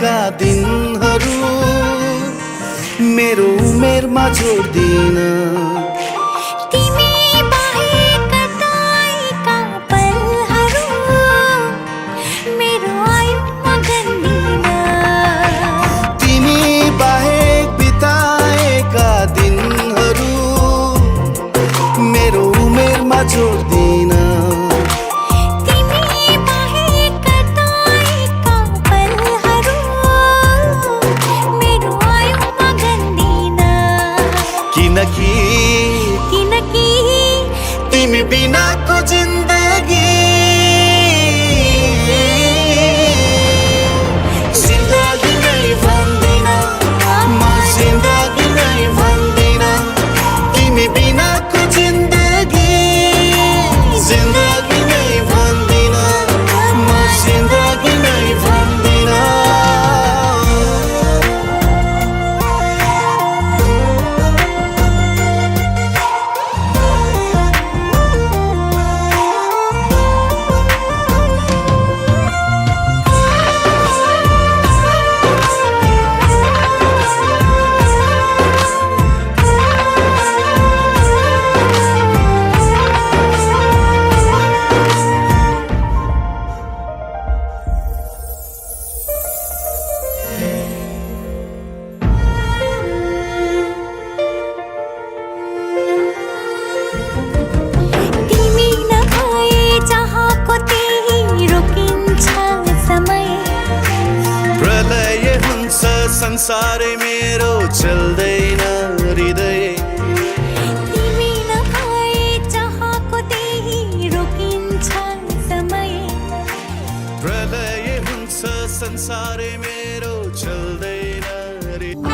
बिताएका दिनहरू मेरो उमेरमा जोड्दिन। जोड्दिन तिमी बाहेक कताएका पलहरू मेरो आयुमा गन्दिन। किनकि तिमी बिनाको जिन्दगी जिन्दगी नै भन्दिन, म जिन्दगी नै भन्दिन। तिमी बिनाको जिन्दगी जिन्दगी नै भन्दिन, म जिन्दगी नै भन्दिन। संसारै मेरो चल्दैन हृदय, तिमी नभए चाहको त्यही रोकिन्छ समय। प्रलय हुन्छ संसारै मेरो चल्दैन हृदय।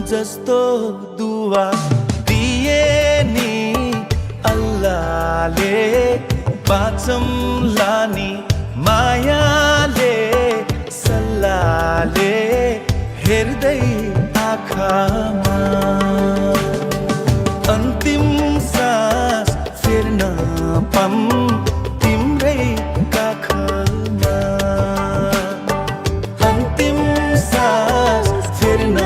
जस्तो दुआ दिए नि अल्लाहले, बाँचौँला नि मायाले सल्लाहले हेर्दै आँखामा। अन्तिम सास फेर्न पाऊँ तिम्रै काखमा, अन्तिम सास फेर्न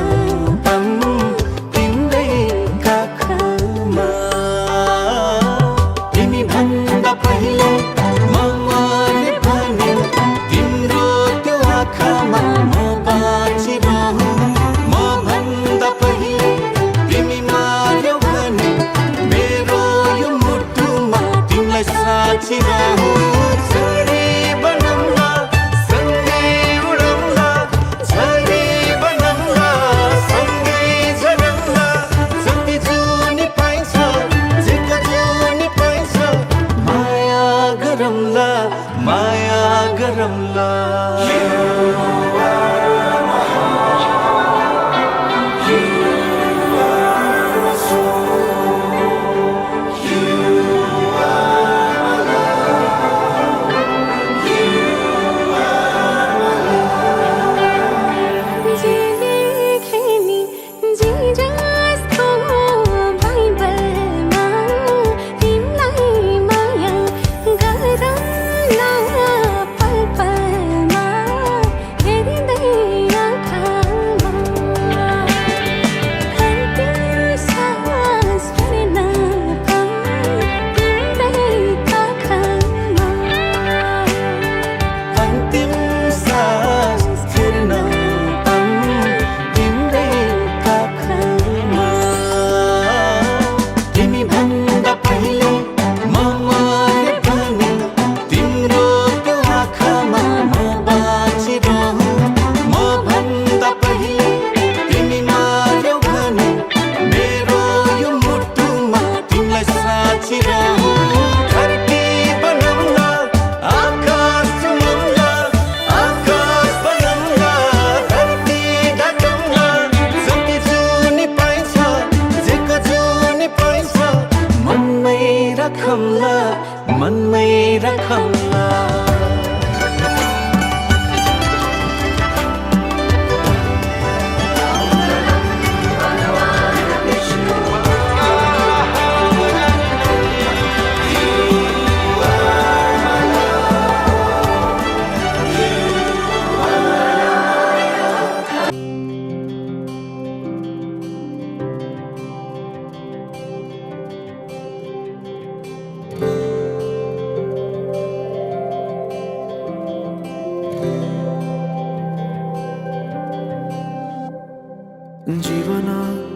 माया गरौँला।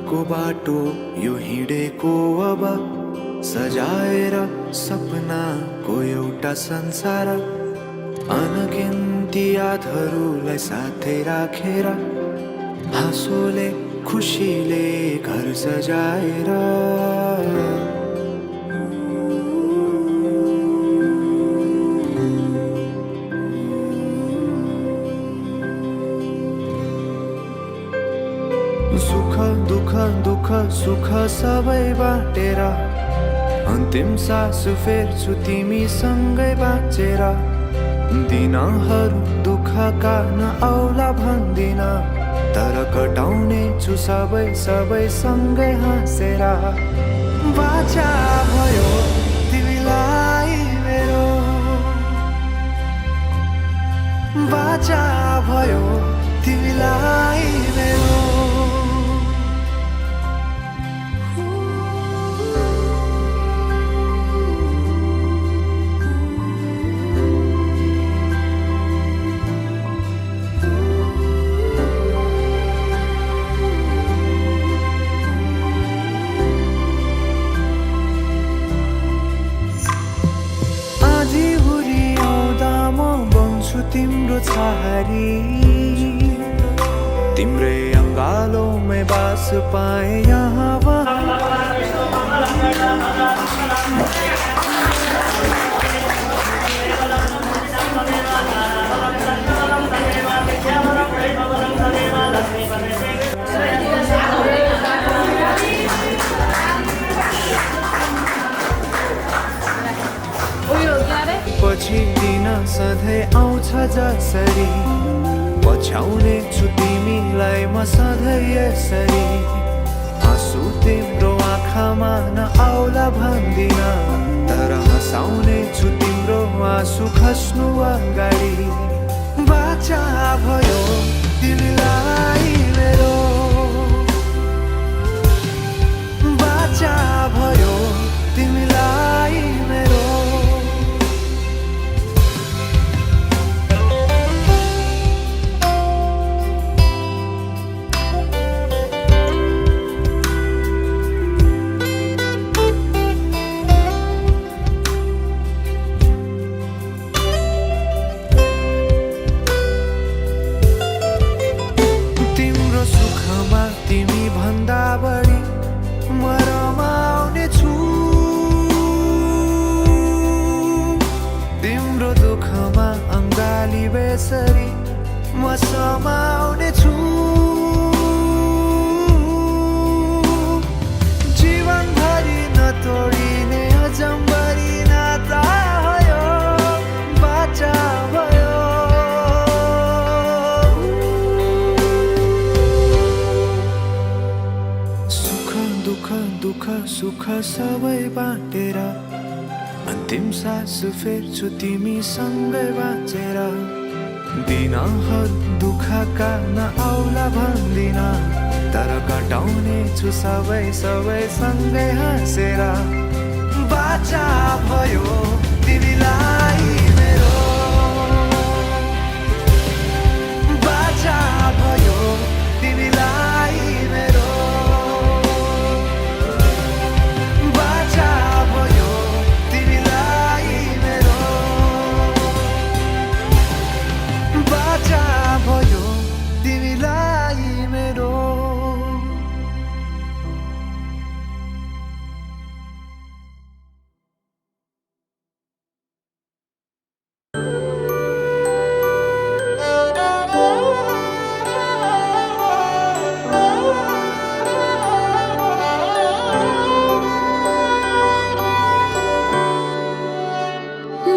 को बाटो यो हिँडेको अब सजाएर सपनाको एउटा संसार अनगिन्ती यादहरूलाई साथै राखेर हाँसोले खुसीले घर सजाएर सुख दुःख दुःख सुख सबै बाटेर अन्तिम सास फेर्छु तिमीसँगै बाँचेर दिनहरू दुःखका नआउला भन्दिन तर कटाउने छु सबै सबै सँगै हाँसेर बाचा भयो तिमीलाई मेरो बाचा भयो तिमीलाई मेरो तिम्रो छहारी तिम्रै अङ्गालोमै बास पाए यहाँ पछि दिन सधैँ आउँछ जसरी पछ्याउने छु तिमीलाई म सधैँ यसरी आँसु तिम्रो आँखामा नआउला भन्दिन तर हँसाउने छु तिम्रो आँसु खस्नु अगाडि बाचा भयो तिमीलाई मेरो बाचा भयो तिमीलाई मेरो बेसरी म समाउने छु जीवनभरि नतोडिने अजम्बरी नाता भयो बाचा भयो सुख दुःख दुःख सुख सबै बाटेर अन्तिम सास फेर्छु तिमीसँगै बाँचेर दिनहरू दुःखका नआउला भन्दिन तर कटाउने छु सबै सबै सँगै हाँसेर बाचा भयो तिमीलाई मेरो बाचा भयो तिमीलाई मेरो बाचा भयो तिमीलाई मेरो बाचा भयो तिमीलाई मेरो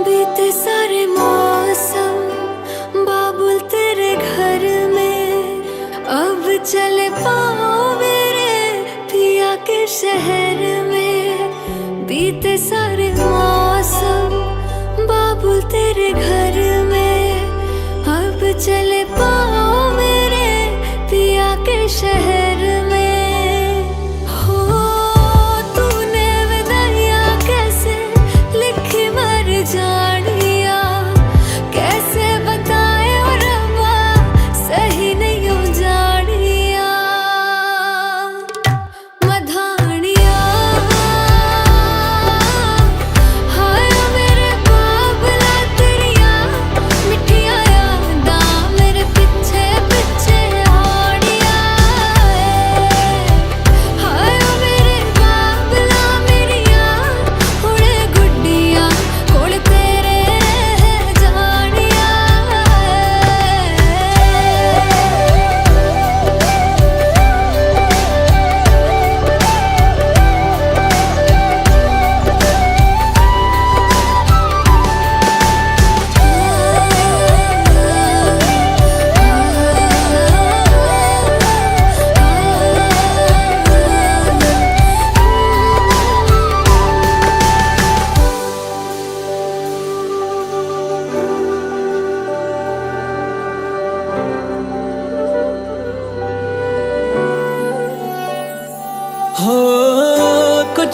बीते सारे मौसम बाबुल तेरे घर में अब चले पाओ मेरे पिया के शहर में बीते सारे मौसम बाबुल तेरे घर में अब चले पाओ मेरे पिया के शहर में हो तूने विदाइयां कैसे लिखी मर जानिया कैसे बताए और अम्मा सही नहीं हो जानिया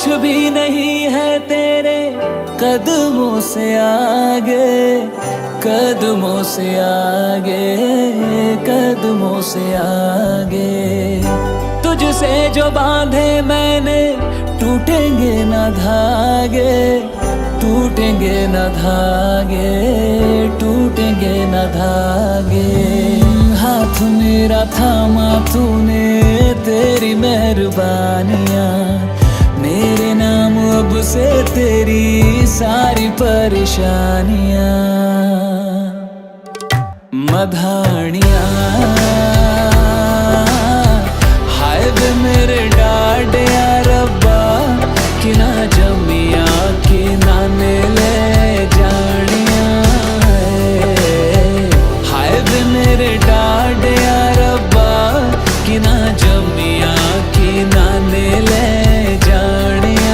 कुछ भी नहीं है तेरे कदमों से आगे, कदमों से आगे, कदमों से आगे। तुझसे जो बांधे मैंने टूटेंगे ना धागे, टूटेंगे न धागे, टूटेंगे न धागे। हाथ मेरा थामा तूने, तेरी मेहरबानियाँ मेरे नाम अब से तेरी सारी परेशानियाँ। मधानियाँ हाय वे मेरे डाडे या रब्बा, कि ना जमिया कि ना ले जानिया। हाय वे मेरे डाडे या रब्बा, कि ना जमिया कि ना ले जानिया।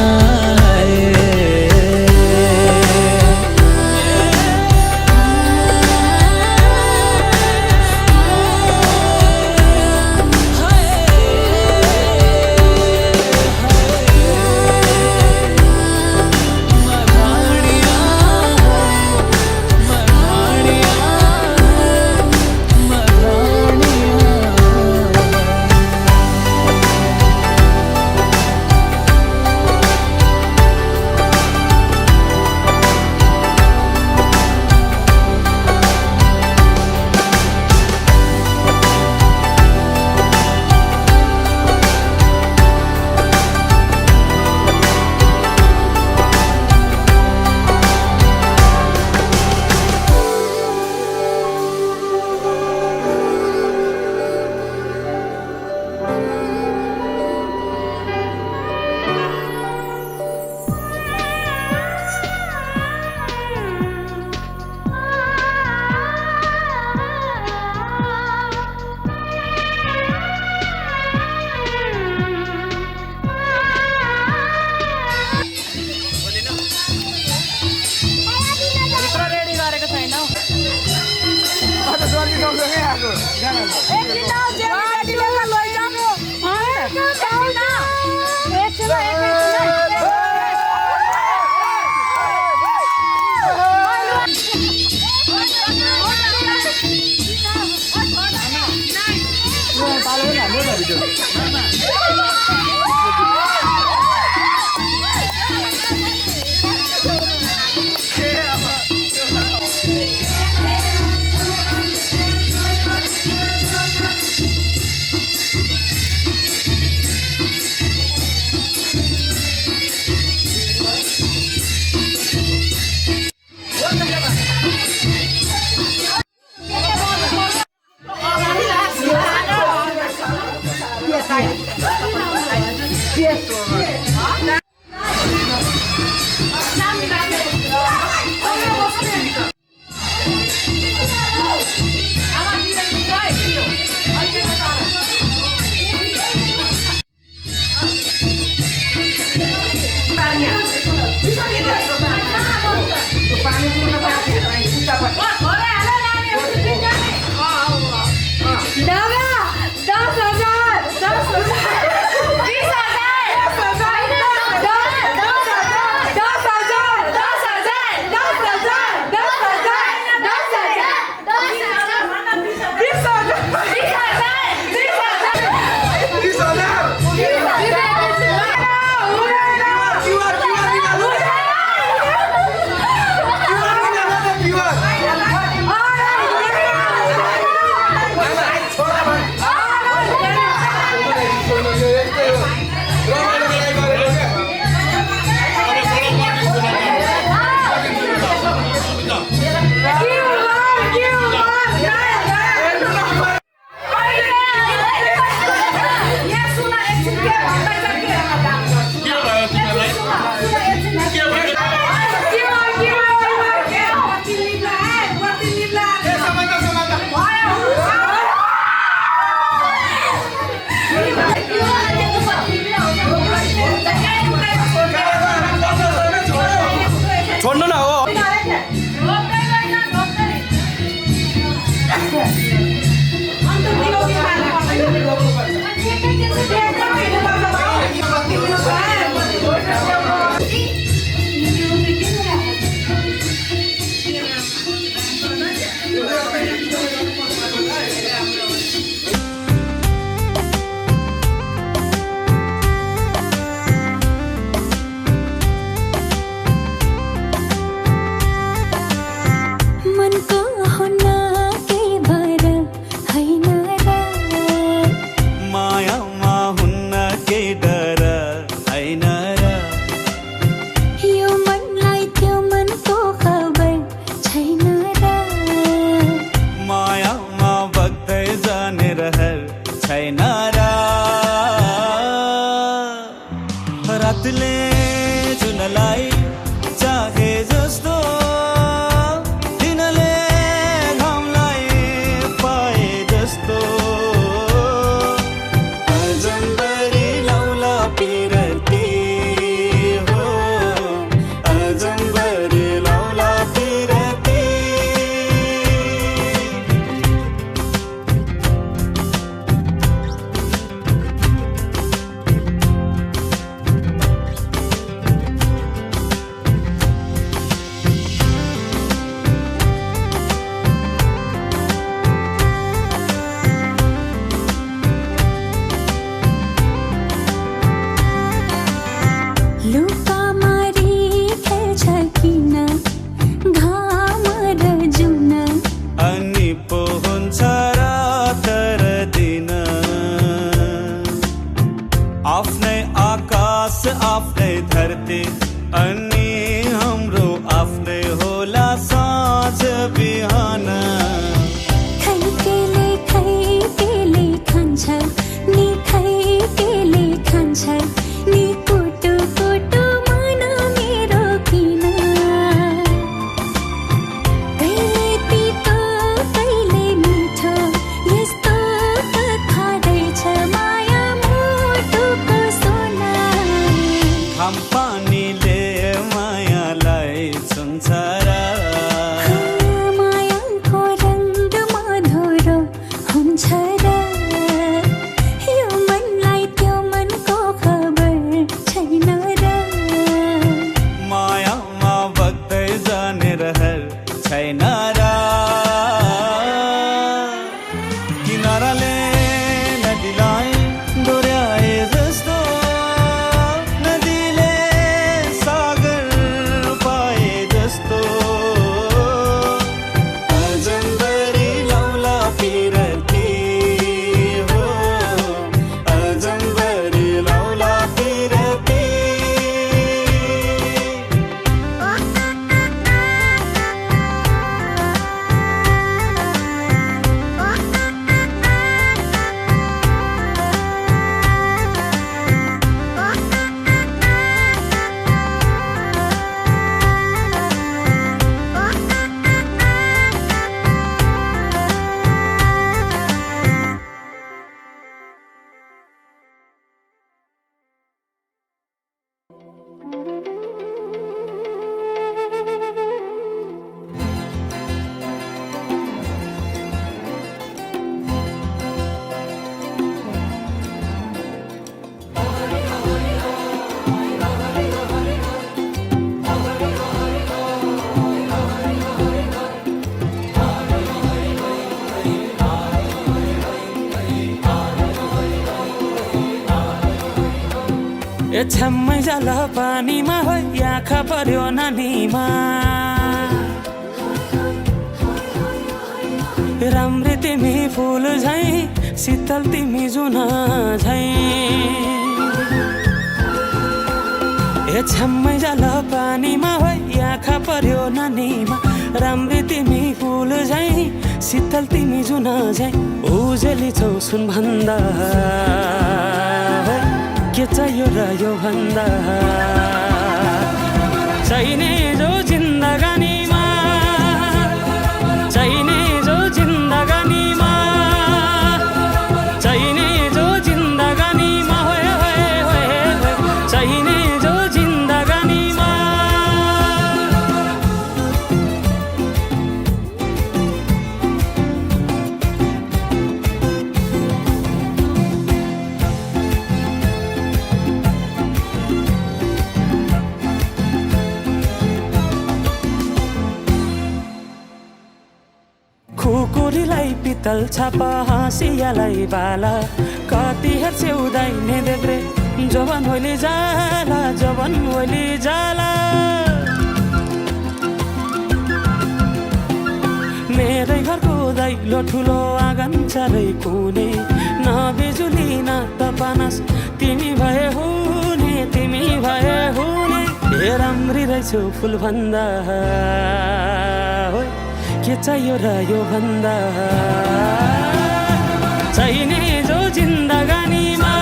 ए छ्याम्मै जाल पानीमा हो आँखा पर्यो नानीमा राम्री तिमी फुल झै शीतल तिमी जुन झै ए छ्याम्मै जाल पानीमा हो आँखा पर्यो नानीमा राम्री तिमी फुल झै शीतल तिमी जुन झै उजेली छौ सुन भन्दा के चाहियो र यो भन्दा चाहिने जो जिन्दगानीमा चाहिने जो जिन्दगानीमा चाहिने जो जिन्दगानीमा होए होए होए चाहिने जो जिन्दगानीमा खुकुरीलाई पितल छापा हाँसियालाई बाला कति हेर्छे उदाइने देब्रे जवान होली जाला जवान होली जाला मेरै घरको दैलो ठुलो आँगन चारै कुने न बिजुली न त पानस तिमी भए हुने तिमी भए हुने ए राम्री रहेछौ फुल भन्दा के चाहियो र यो भन्दा चाहिने जो जिन्दगानीमा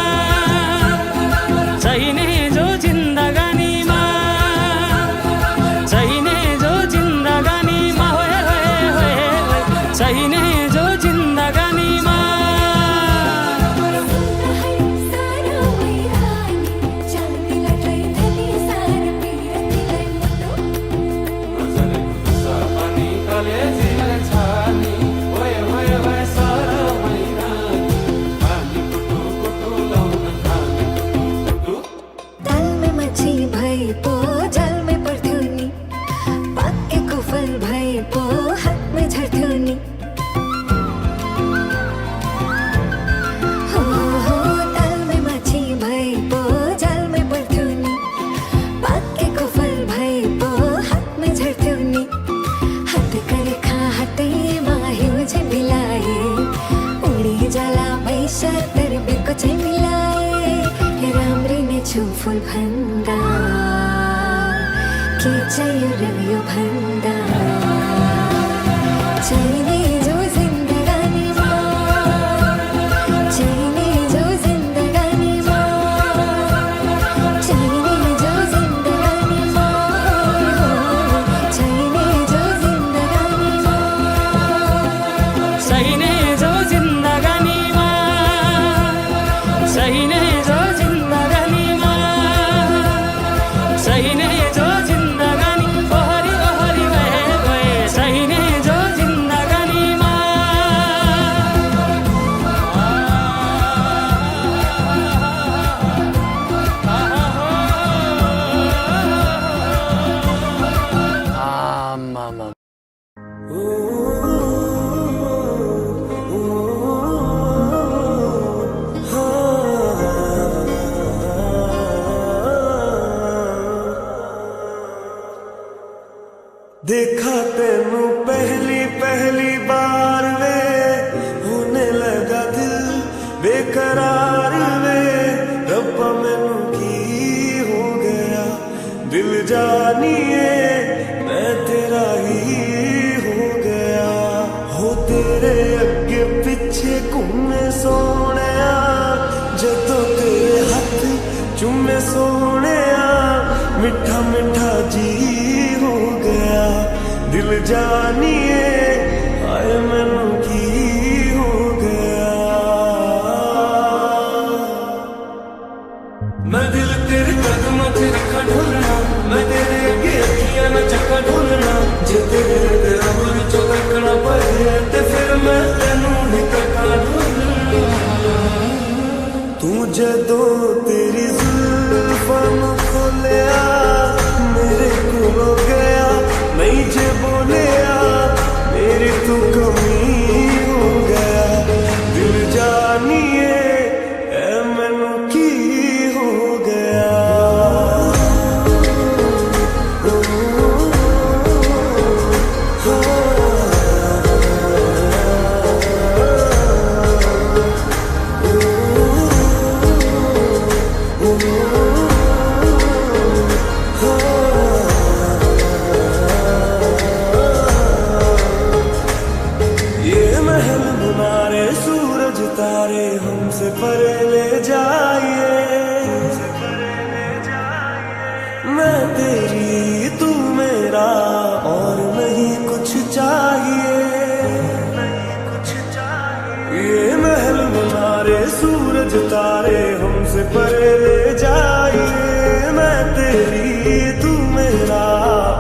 चाहिने जो जिन्दगानीमा चाहिने जो जिन्दगानीमा होए होए होए चाहिने जो जिन्दगानीमा फुल भन्दा के चाहियो र यो भन्दा चाहिने जो जिन्दगानीमा चाहिने जो जिन्दगानीमा चाहिने जो जिन्दगानीमा चाहिने जो जिन्दगानीमा चाहिने जो जिन्दगानीमा चाहिने जो चाहिने जो जिन्दगानी ओहरी ओहरी भए गए चाहिने जो जिन्दगानीमा देखा तेनू पहली पहली बार वे होने लगा दिल बेकरार वे रब्बा मैनू की हो गया दिल जानिए मैं तेरा ही हो गया हो तेरे अगे पिछे घूमे सोने जदों तेरे हाथ चूमे सोने मिठा मिठा जी हो गया दिल जानिए आए मैनू की हो गया मैं दिल तेरे कदम ते रखा ढोलना मैं तेरे अगे अखियां न चक्का ढोलना जे तेरे तेरा मन चो तकना पए ते फिर मैं तेनू नहीं तका ढोलना तू जदों तेरी जुल्फां नू खोलिया मेरे को गया नहीं जे बोलिया मेरी तू कमी हो गया दिल जानिए ऐ मैनू की हो गया तारे हमसे परे ले जाइए, मैं तेरी तू मेरा और नहीं कुछ चाहिए। ये महल बनारे सूरज तारे हमसे परे ले जाइए, मैं तेरी तू मेरा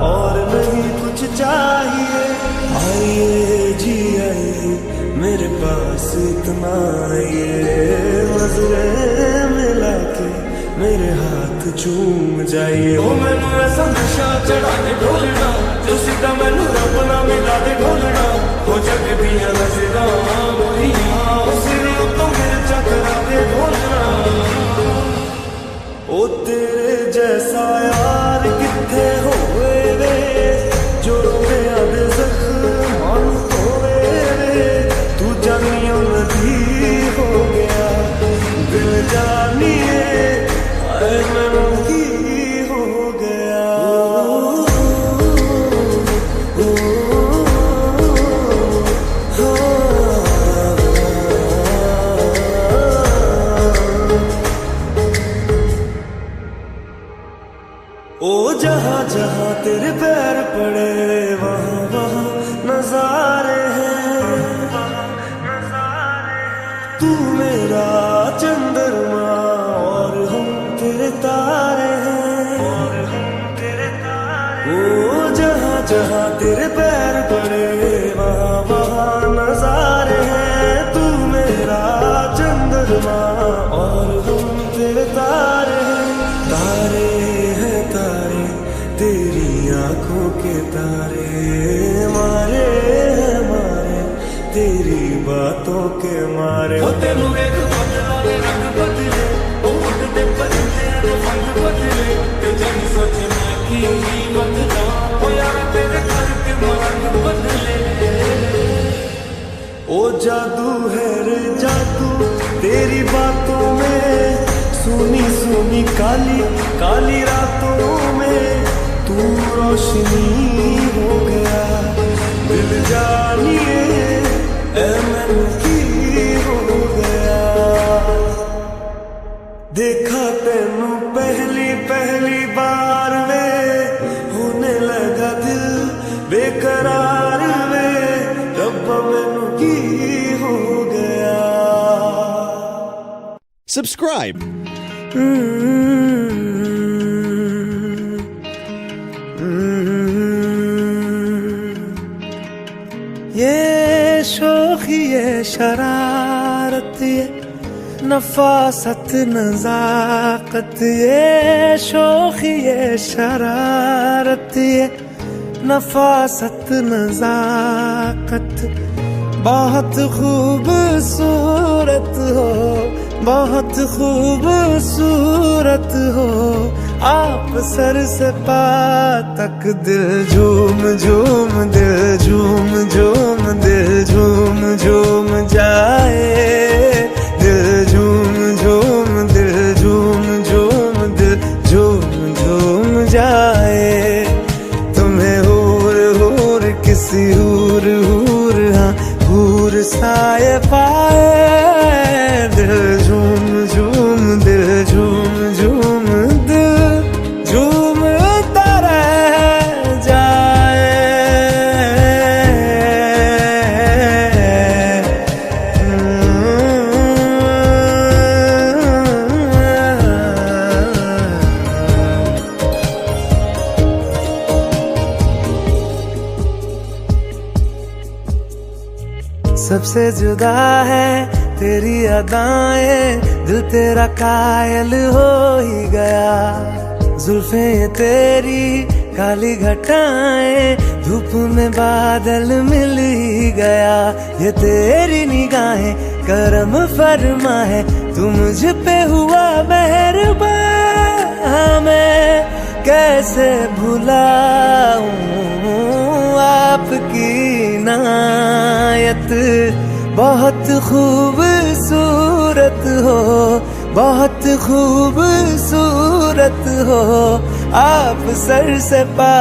और नहीं कुछ चाहिए। आइए जी आइए मेरे पास इतना आइए, नजरें मिला के मेरे हाथ चूम जाइए। ओ मैनू ऐसा नशा चढ़ा दे ढोलना, जो सीधा मैनू रब ना मिला दे ढोलना। हो जग दियां नजरां मोरियां, सिर उत्तों मेरे चकरा दे ढोलना। ओ तेरे जैसा यार किथे होवे वे, जो रोया दे जख्मां नूं धोवे वे। तू जानियों नदी हो गया दिल जानिए, आए मैनू की हो गया। ओ जहाँ जहाँ तेरे पैर पड़े वहाँ वहाँ नजारे हैं। तू मेरा चंद्रमा और हम तेरे तारे हैं। ओ जहाँ जहाँ तेरे पैर पड़े वहाँ वहाँ नजारे हैं। तू मेरा चंद्रमा और हम तेरे तारे हैं। तारे हैं तारे तेरी आंखों के तारे, मारे हैं मारे तेरी बातों के मारे। हो तेनू वेख बदला दे रंग बदले, ओ उड़दे परिंदे दे रंग बदले। ते जानी सोचे मैं की बदला, ओ यार तेरे करके रंग बदले। ओ जादू है रे जादू तेरी बातों में, सुनी सुनी काली काली रातों में तू रोशनी हो गया। दिल जानिए ऐ मैनू की हो गया। देखा तेनू पहली पहली बार वे, होने लगा दिल बेकरार वे। रब्बा मैनू की हो गया। Subscribe. ये शोखी ये शरारत ये नफासत नजाकत, ये शोखी ये शरारत ये नफासत नजाकत। बहुत खूबसूरत हो बहुत खूबसूरत हो, आप सर से पा तक दिल झूम झूम दिल झूम झूम दिल झूम झूम जाए। दिल झूम झूम दिल झूम झूम दिल झूम झूम जाए। तुम्हें हूर हूर किसी हूर हूर हाँ हूर साए पाए। दिल झूम झूम दिल झूम झूम दिल झूमता रह जाए। सबसे जुदा है तेरी अदाएं, दिल तेरा कायल हो ही गया। जुल्फें तेरी काली घटाएं, धूप में बादल मिल ही गया। ये तेरी निगाहें करम फरमा है, तू मुझ पे हुआ मेहरबान। मैं कैसे भुलाऊं आपकी इनायत। बहुत खूबसूरत हो बहुत खूबसूरत हो, आप सर से पा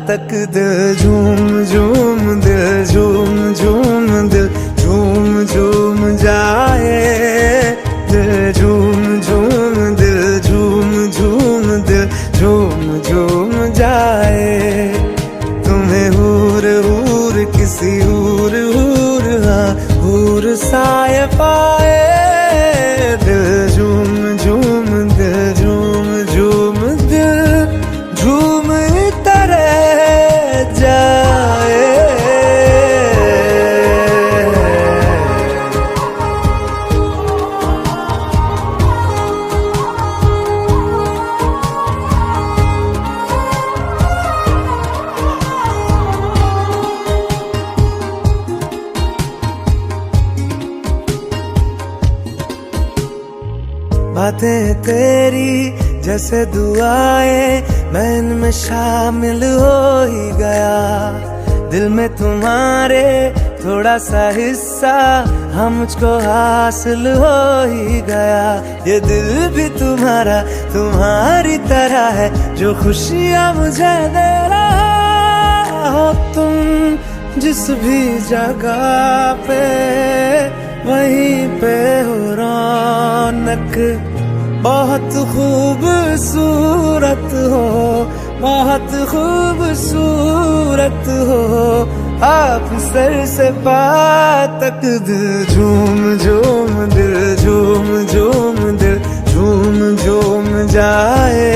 तक दिल झूम झूम दिल झूम झूम दिल झूम झूम जाए। नूर साए पाए, दिल झूम झूम दिल झूम झूम दिल झूम तरह जाए। बातें तेरी जैसे दुआएं, मैं इनमें शामिल हो ही गया। दिल में तुम्हारे थोड़ा सा हिस्सा हाँ मुझको हासिल हो ही गया। ये दिल भी तुम्हारा तुम्हारी तरह है, जो खुशियाँ मुझे दे रहा हो तुम जिस भी जगह पे, वहीं पे हो रौनक। बहुत खूबसूरत हो, बहुत खूबसूरत हो, आप सर से पाँव तक दिल झूम झूम दिल झूम झूम दिल झूम झूम जाए।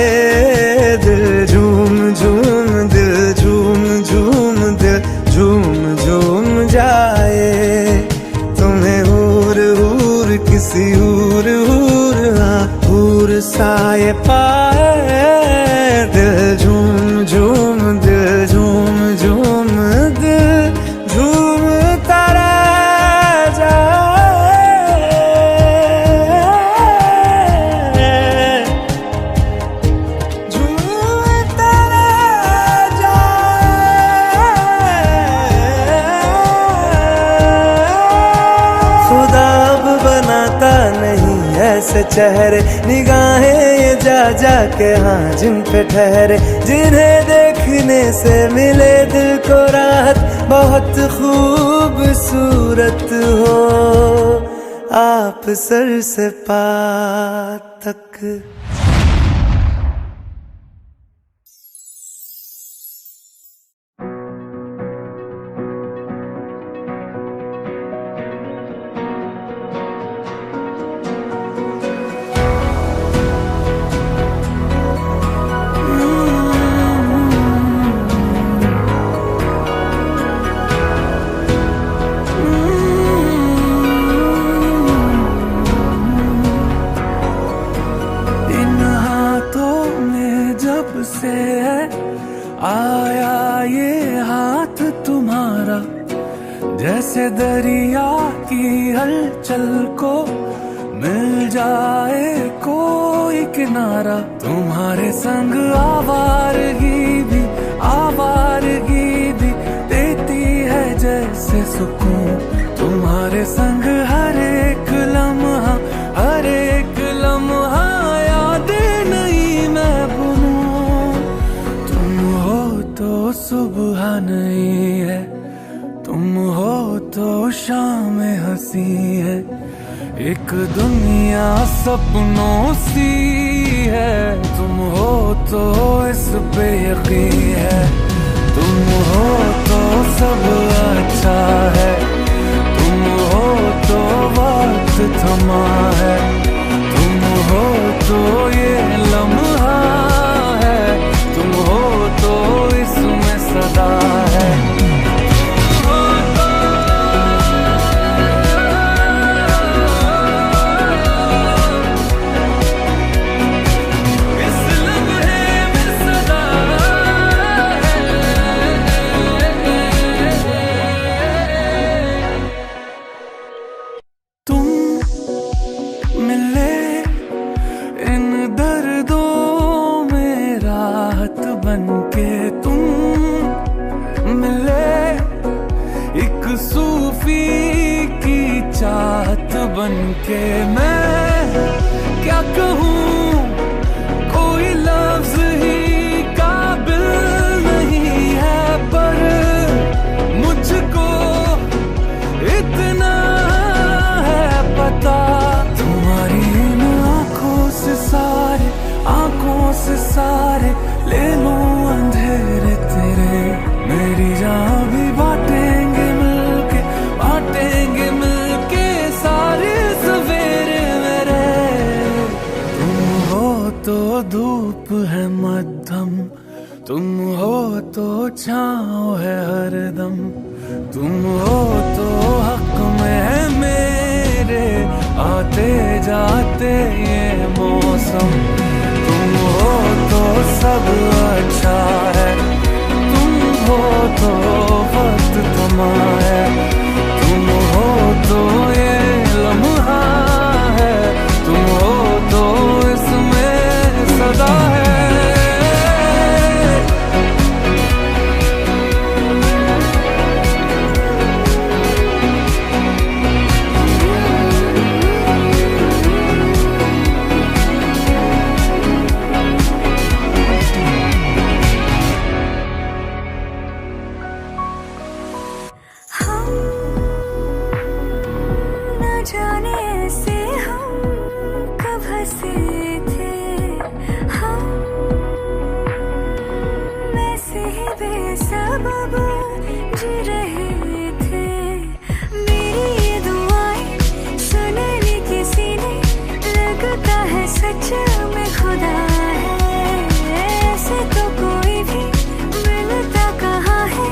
दिल झूम झूम दिल झूम झूम दिल झूम झूम जाए। तुम्हें हूर हूर किसी हूर हूर हाँ हूर साए पाए, दिल झूम झूम दिल झूम झूम दिल झूम तारा जाए। झूम तारा खुदा अब बनाता नहीं ऐसे चेहरे, निगाहें ये जा जा के हाँ जिन पे ठहरे, जिन्हें देखने से मिले दिल को राहत। बहुत खूबसूरत हो आप सर से पाँव तक। से आया ये हाथ तुम्हारा, जैसे दरिया की हलचल को मिल जाए कोई किनारा। तुम्हारे संग आवारगी भी देती है जैसे सुकून। तुम्हारे संग हर एक लम्हा यादें नहीं मैं भूलूं। तुम हो तो सुबह नहीं है, तुम हो तो शाम हंसी है। एक दुनिया सपनों सी है, तुम हो तो इस पे यकीन है। तुम हो तो सब अच्छा है, तुम हो तो वक्त थमा है। तुम हो तो ये लम्हा है, तुम हो तो इसमें सदा है। बनके मैं क्या कहूँ, कोई लफ्ज ही काबिल नहीं है, पर मुझको इतना है पता। तुम्हारी इन आँखों से सारे ले लूं अंधेरे तेरे। मेरी जान भी बांटेंगे मिलके धूप है मध्यम, तुम हो तो छाँव है हरदम, तुम हो तो हक में है मेरे आते जाते ये मौसम, तुम हो तो सब अच्छा है, तुम हो तो वक्त थमा है, तुम हो तो ये लम्हा है, तुम हो तो इसमें सदा है। जाने से हम कब हंसे थे, हम वैसे ही बेसबब जी रहे थे। मेरी ये दुआएं सुनने किसी ने, लगता है सच में खुदा है। ऐसे तो कोई भी मिलता कहाँ है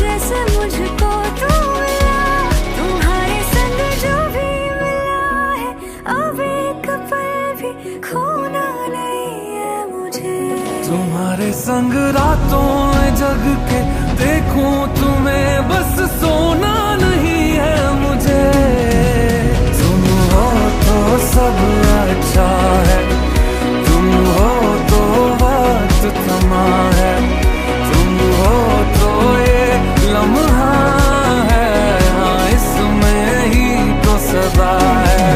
जैसे मुझको तो मिला। तुम्हारे संग जो भी अब एक पल भी खोना नहीं है मुझे। तुम्हारे संग रातों में जग के देखूं तुम्हें, बस सोना नहीं है मुझे। तुम हो तो सब अच्छा है, तुम हो तो वक्त थमा है, तुम हो तो ये लम्हा है, हाँ इसमें ही तो सदा है।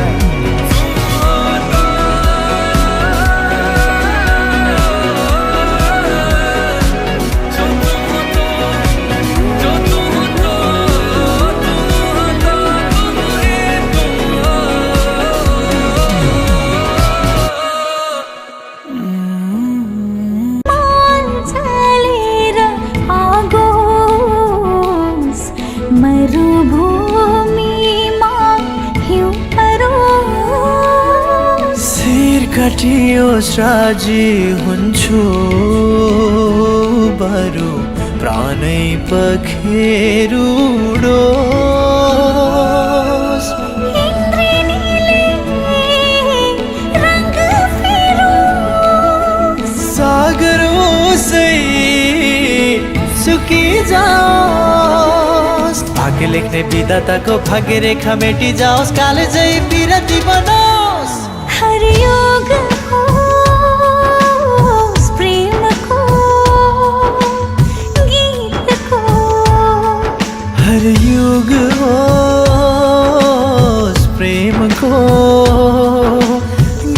कटियोस् राजी हुन्छु बरु प्राणै पखेरुडोस्। सागरों से सुकी जाओस्। भाग्य लेख्ने विधाता को भाग्य रेखा मेटी जाओस्। काले जै पिरती बनोस्। हर योग होस् प्रेम को गीत को, हर युग होस् प्रेम को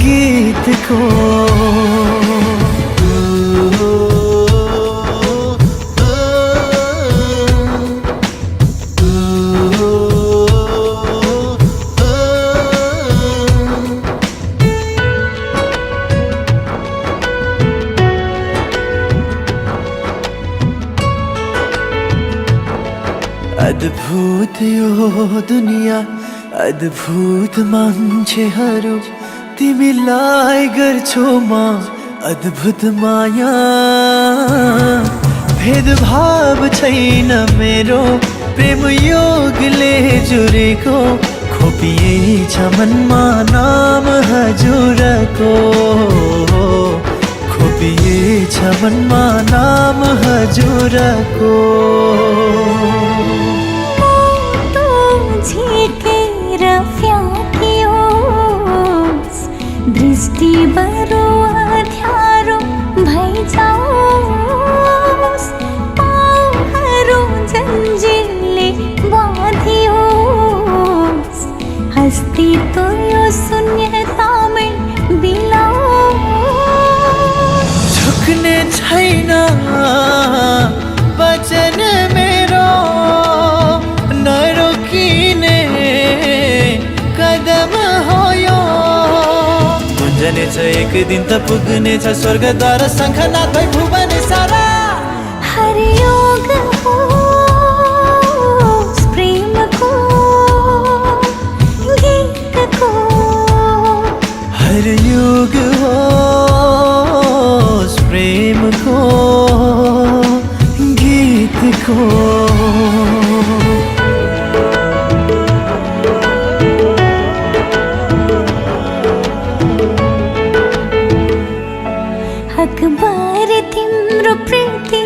गीत को। अद्भुत यो दुनिया, अद्भुत मान्छेहरू, तिमीलाई गर्छु म अद्भुत माया। भेदभाव छैन मेरो प्रेम योगले जुरेको, खोपिएछ मनमा नाम हजुरको, खोपिएछ मनमा नाम हजुरको। झिकेर फ्याँकियोस्, दृष्टि बरु अँध्यारो भइजाओस्। पाउहरू जन्जिरले बाँधियोस्, अस्तित्व यो शून्यतामै बिलाओस्। झुक्ने छैन वचन मेरो, नरोकिने कदम हो यो। गुन्जनेछ एक दिन त पुग्नेछ स्वर्गद्वार शङ्खनाद भई भुवन सारा। हर योग होस् प्रेम को गीत को, हर युग हो गीतको अकबर तिम्रो प्रीति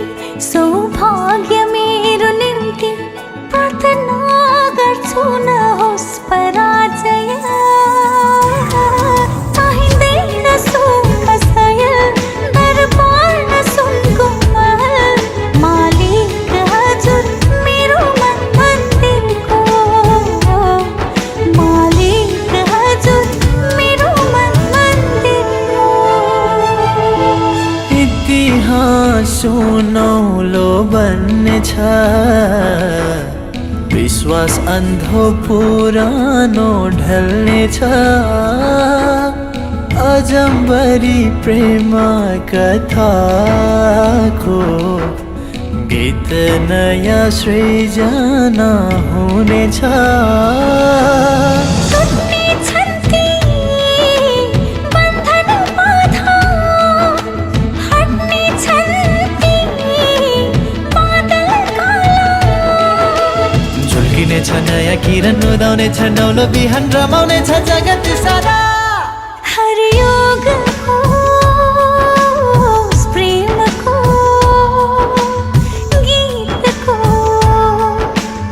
सौभाग्य मेरो निम्ति प्रार्थना गर्छु नहोस् पराजय चाहिँदैन सुख सयल दरबार न सुनको महल मालिक हजुर मेरो मन मन्दिरको मालिक हजुर मेरो मन मन्दिरको इतिहास सुनौलो बन्नेछ विश्वास अन्धो पुरानो ढल्नेछ अजम्बरी प्रेम कथाको गीत नयाँ सृजना हुनेछ छन् ती बन्धन बाधा हट्ने छन् ती बादल काला झुल्किनेछ नयाँ किरण उदाउनेछ नौलो बिहान रमाउनेछ जगत सारा हर योग होस् प्रेमको गीतको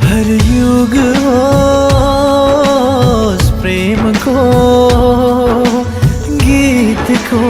हर युग होस् प्रेमको गीतको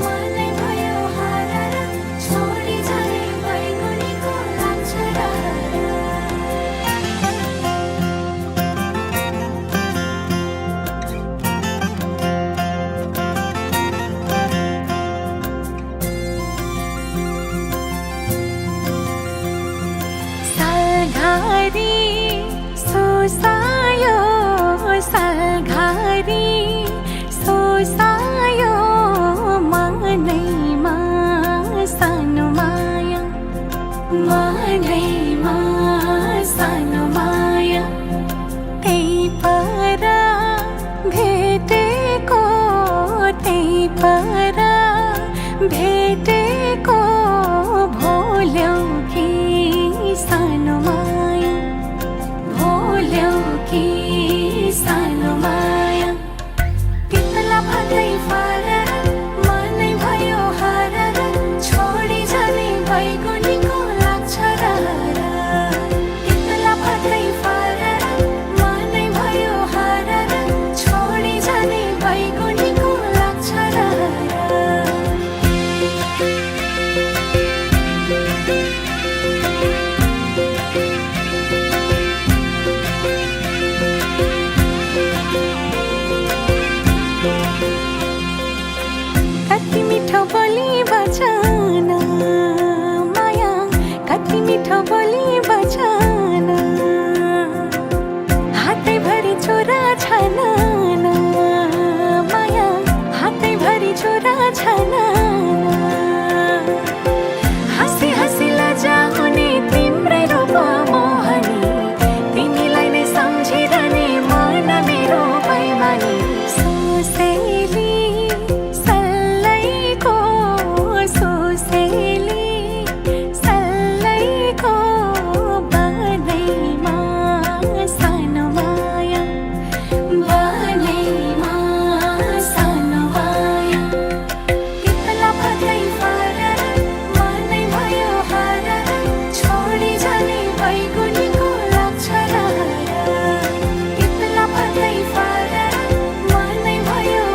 मनै भयो हारेर छोडी जाने बैगुनीको लाग्छ सालघारी सोसायो सालघारी सोसायो मनैमा सानो माया मनैमा सानो माया त्यही पर भेटेको त्यही पर भेटेको भोल्यौ कि सानो माया भोल्यौ कि सानो माया तितला भादै फालेर मनै भयो हारेर छोडी जाने बैगुनीको लाग्छ तितला भादै फालेर मनै भयो हारेर छोडी जाने बैगुनीको लाग्छ कति मिठो बोली बचन माया कति मिठो बोली बचन हातैभरि छोरा छन् माया हातैभरि छोरा छन् हाँसी हाँसी लजाउने तिम्रै रूप मोहनी तिमीलाई नै सम्झिरहने मन मेरो बैमानी सोसेली सल्लैको सोसेली सल्लैको बनैमा सानो माया बनैमा सानो माया तितला भादै फालेर मनै भयो हारेर छोडी जाने बैगुनीको लाग्छ तितला भादै फालेर मनै भयो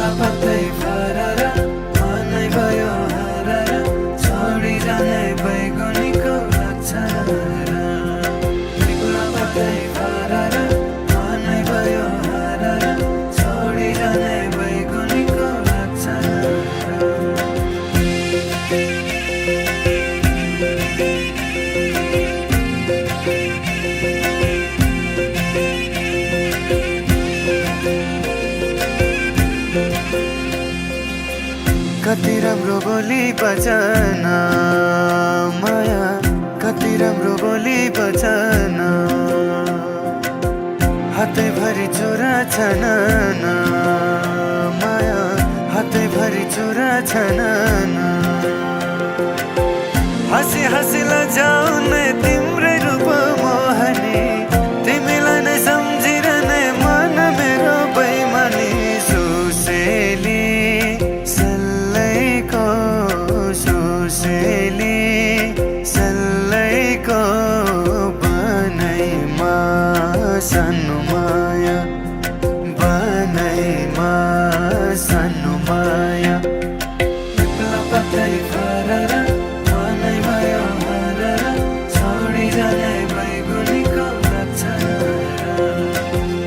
बेला पत्तै फरर मनै भयो हरर छोडी जाने बैगुनीको लक्षण बेला पत्तै फरर मनै भयो हरर छोडी जाने बैगुनीको लक्षण कति राम्रो बोली बचन माया कति राम्रो बोली बचन हातैभरि चुरा छन माया हातैभरि चुरा छन हसी हसी लजाउने तिम्रै रूप मोहनी तिमीलाई नै सम्झिरहने मन मेरो बैमानी सुसेली सुसेली सल्लैको बनैमा सानो माया बनैमा सानो माया बेला पत्तै फरर मनै भयो हरर छोडी जाने बैगुनीको लक्षण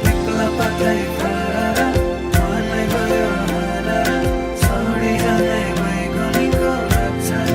बेला पत्तै फरर मनै भयो हरर छोडी जाने बैगुनीको लक्षण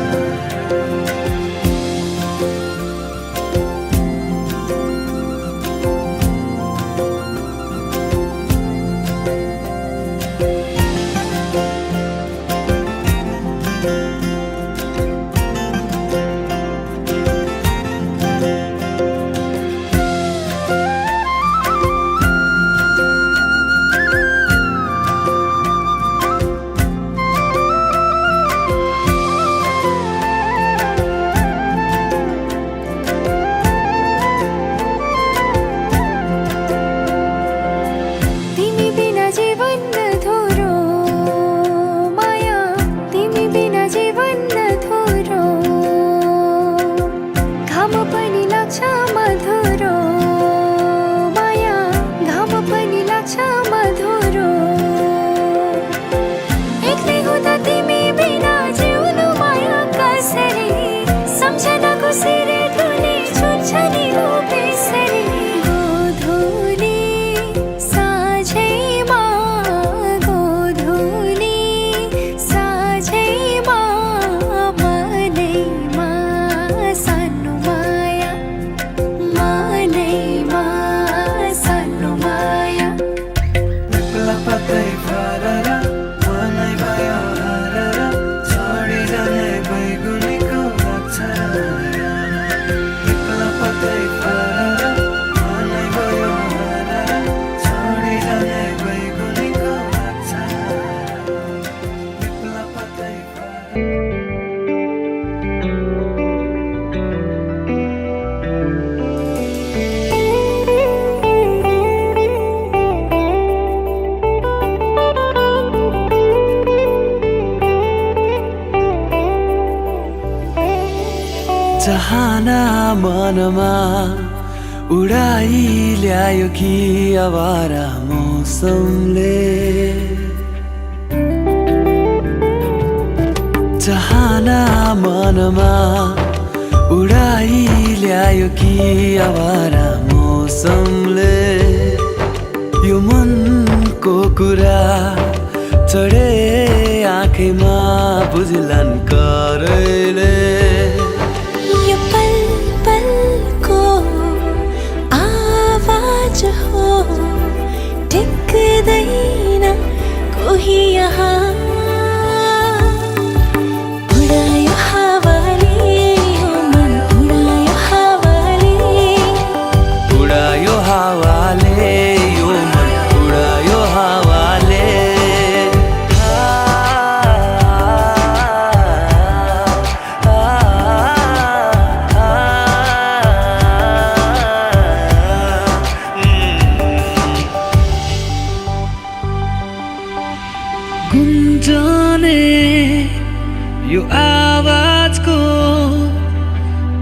तिमी बिना जीवन अधुरो माया तिमी बिना जीवन अधुरो घाम पनि लाग्छ मधुरो माया घाम पनि लाग्छ मधुरो एक्लै हुँदा तिमी बिना जिउनु माया कसरी सम्झनाको सिरे धुली छुट्छ नि हो बेसरी गोधुली साझैमा गोधुली साझैमा मनैमा सानो माया मनैमा सानो माया बेला पत्तै फरर मनै भयो हरर छोडी जाने बैगुनीको लक्षण बेला पत्तै फरर मनै भयो हरर छोडी जाने बैगुनीको लक्षण बेला पत्तै फरर चाहना मनमा उडाइ ल्यायो कि आवारा मौसमले चाहना मनमा उडाइ ल्यायो कि आवारा मौसमले यो मनको कुरा चढे आँखैमा बुझलान् करैले यो पल पलको आवाज हो टिक्दैन कोही यहाँ उडायो हावाले यो मन उडायो हावाले उडायो हावाले यो मन उडायो हावाले गुन्जने यो आवाजको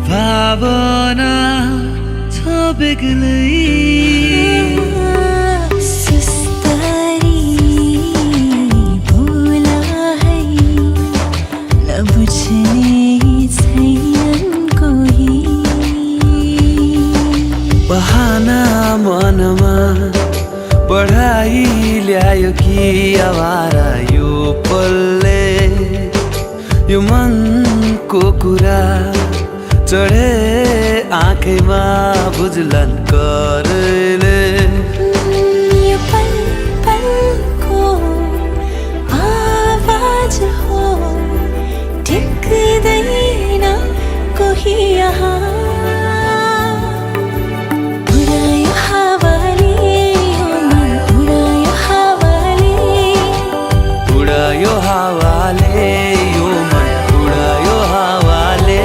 भावना छ बेग्लै सुस्तरी आवारा यो पल्ले यो मनको कुरा चढे आँखैमा बुझलन करले यो पल पलको आवाज हो टिक्दैन कोही यहाँ उडायो हावाले यो मन उडायो हावाले उडायो हावाले यो मन उडायो हावाले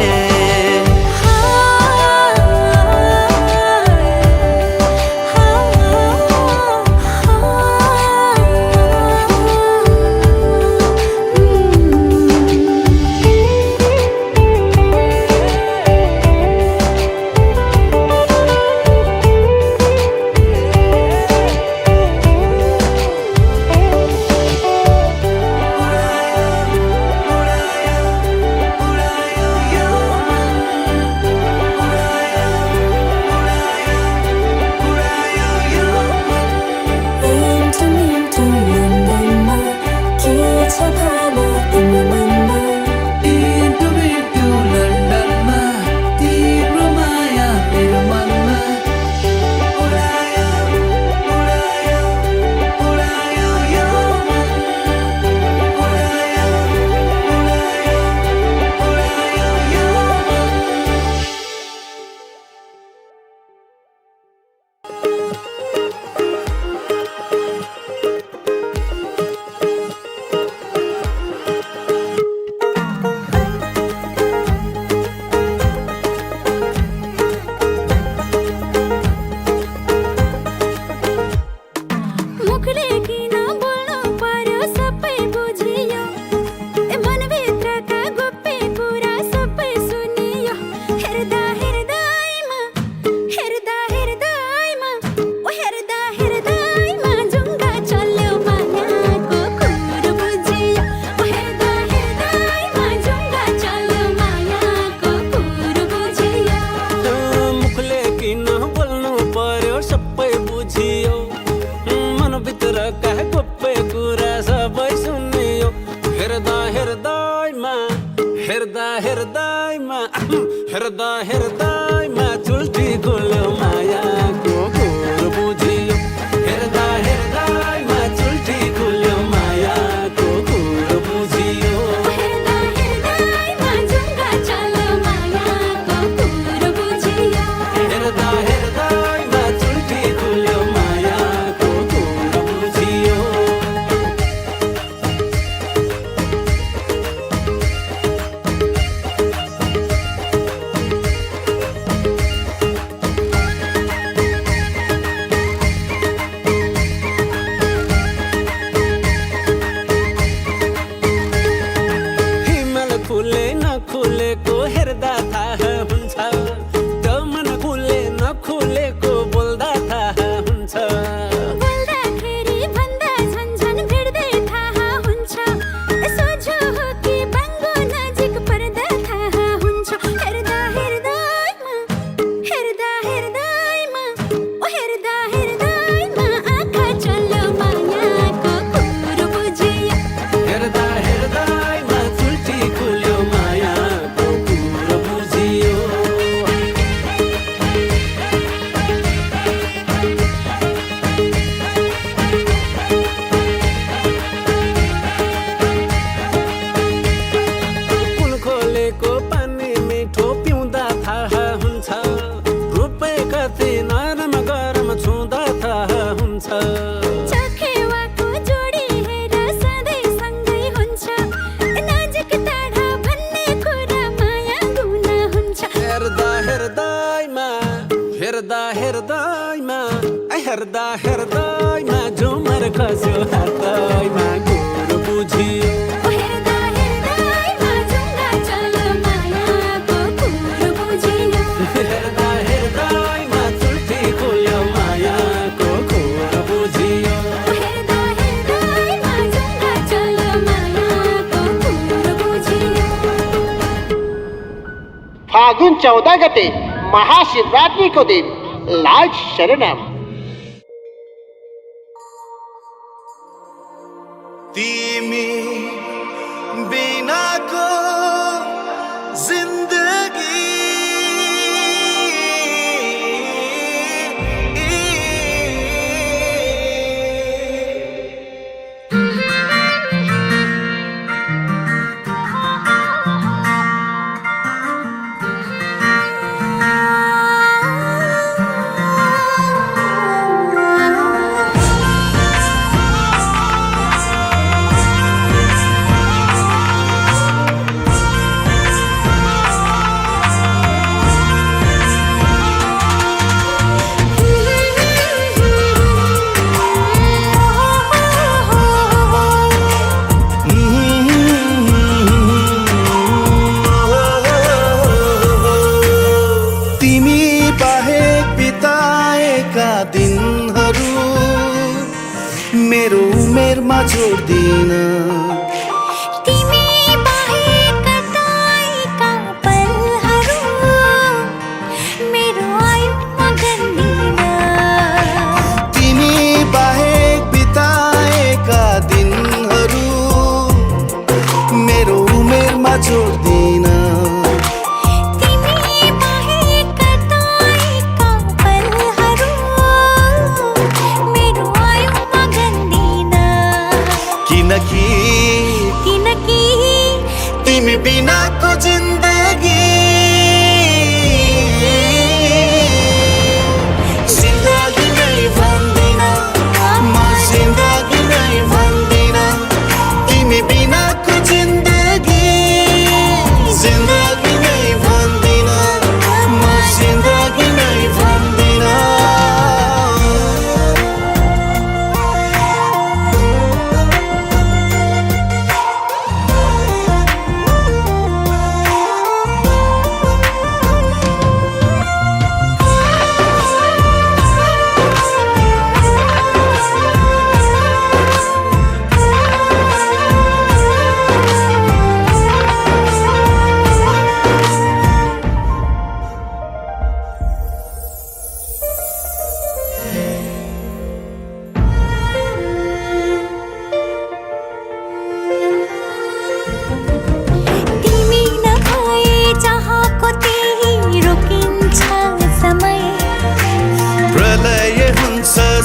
हृदयमा चुल्टी खोल्यो मायाको खोर बुझियो हृदयमा चुल्टी खोल्यो मायाको खोर बुझियो हृदयमा जुङ्गा चल्यो मायाको खोर बुझियो हृदयमा चुल्टी खोल्यो मायाको खोर बुझियो खुलेको हेर्दा थाहा हुन्छ त्यो मन खुले नखुलेको बोल्दा थाहा हुन्छ बोल्दाखेरि भन्दा झन्झन भिड्दै थाहा हुन्छ सोझो हो कि बाङ्गो नजिक पर्दा थाहा हुन्छ हृदयमा आँखा चल्यो मायाको खोर बुझियो हृदयमा चुल्टी खोल्यो मायाको खोर बुझियो कुन खोलेको पानी मिठो पिउँदा थाहा हुन्छ रूपै कति नरम गरम छुँदा थाहा हुन्छ चखेवाको जोडी हेर सधैँ सँगै हुन्छ नजिक टाढा भन्ने कुरा माया गुना हुन्छ हृदयमा झुमर खस्यो हातैमा गोर बुझियो हृदयमा जुङ्गा चल्यो मायाको खोर बुझियो हृदयमा चुल्टी खोल्यो मायाको खोर बुझियो हृदयमा जुङ्गा चल्यो मायाको खोर बुझियो फागुन 14 गते महाशिवरात्रिको दिन लाज शरणम। तिमी बिनाको जिन्दगी दिनहरू मेरो उमेरमा जोड्दिन तिमी बाहेक कताएका पलहरू मेरो आयुमा गन्दिन तिमी बाहेक बिताएका दिनहरू मेरो उमेरमा जोड्दिन किनकि तिमी बिनाको जिन्दगी जिन्दगी नै भन्दिन म जिन्दगी नै भन्दिन तिमी बिनाको जिन्दगी जिन्दगी नै भन्दिन म जिन्दगी नै भन्दिन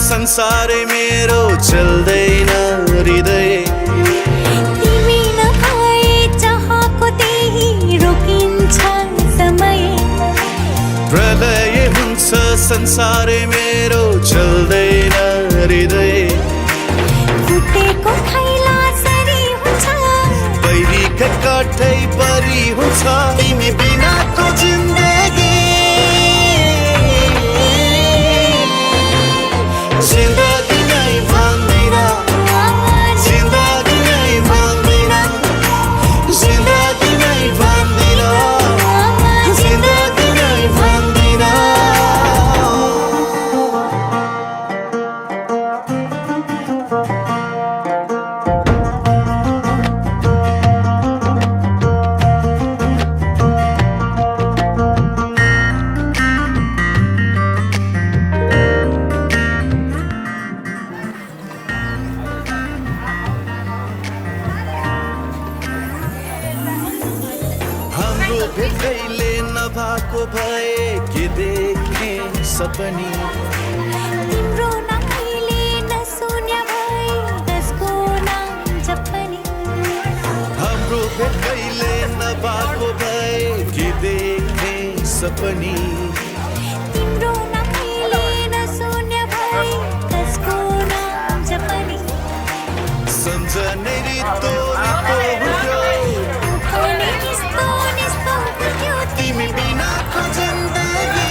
संसारै मेरो चल्दैन हृदय तिमी नभए चाहको त्यही रोकिन्छ समय प्रलय हुन्छ संसारै मेरो चल्दैन हृदय फुटेको थैला सरी हुन्छ पहिरीका काठै परी हुन्छ तिमी बिनाको जिन्दगी जिन्दगी नै भन्दिन जिन्दगी नै भन्दिन जिन्दगी नै भन्दिन जिन्दगी नै भन्दिन भेटैले नभएको भए के देख्ने सपनी तिम्रो नामले नसुन्या भए त्यसको नाम जपनी हाम्रो भेटैले नभएको भए के देख्ने सपनी तिम्रो नामले नसुन्या भए त्यसको नाम जपनी सम्झनै रित्तो हुन्थ्यो तिमी बिनाको जिन्दगी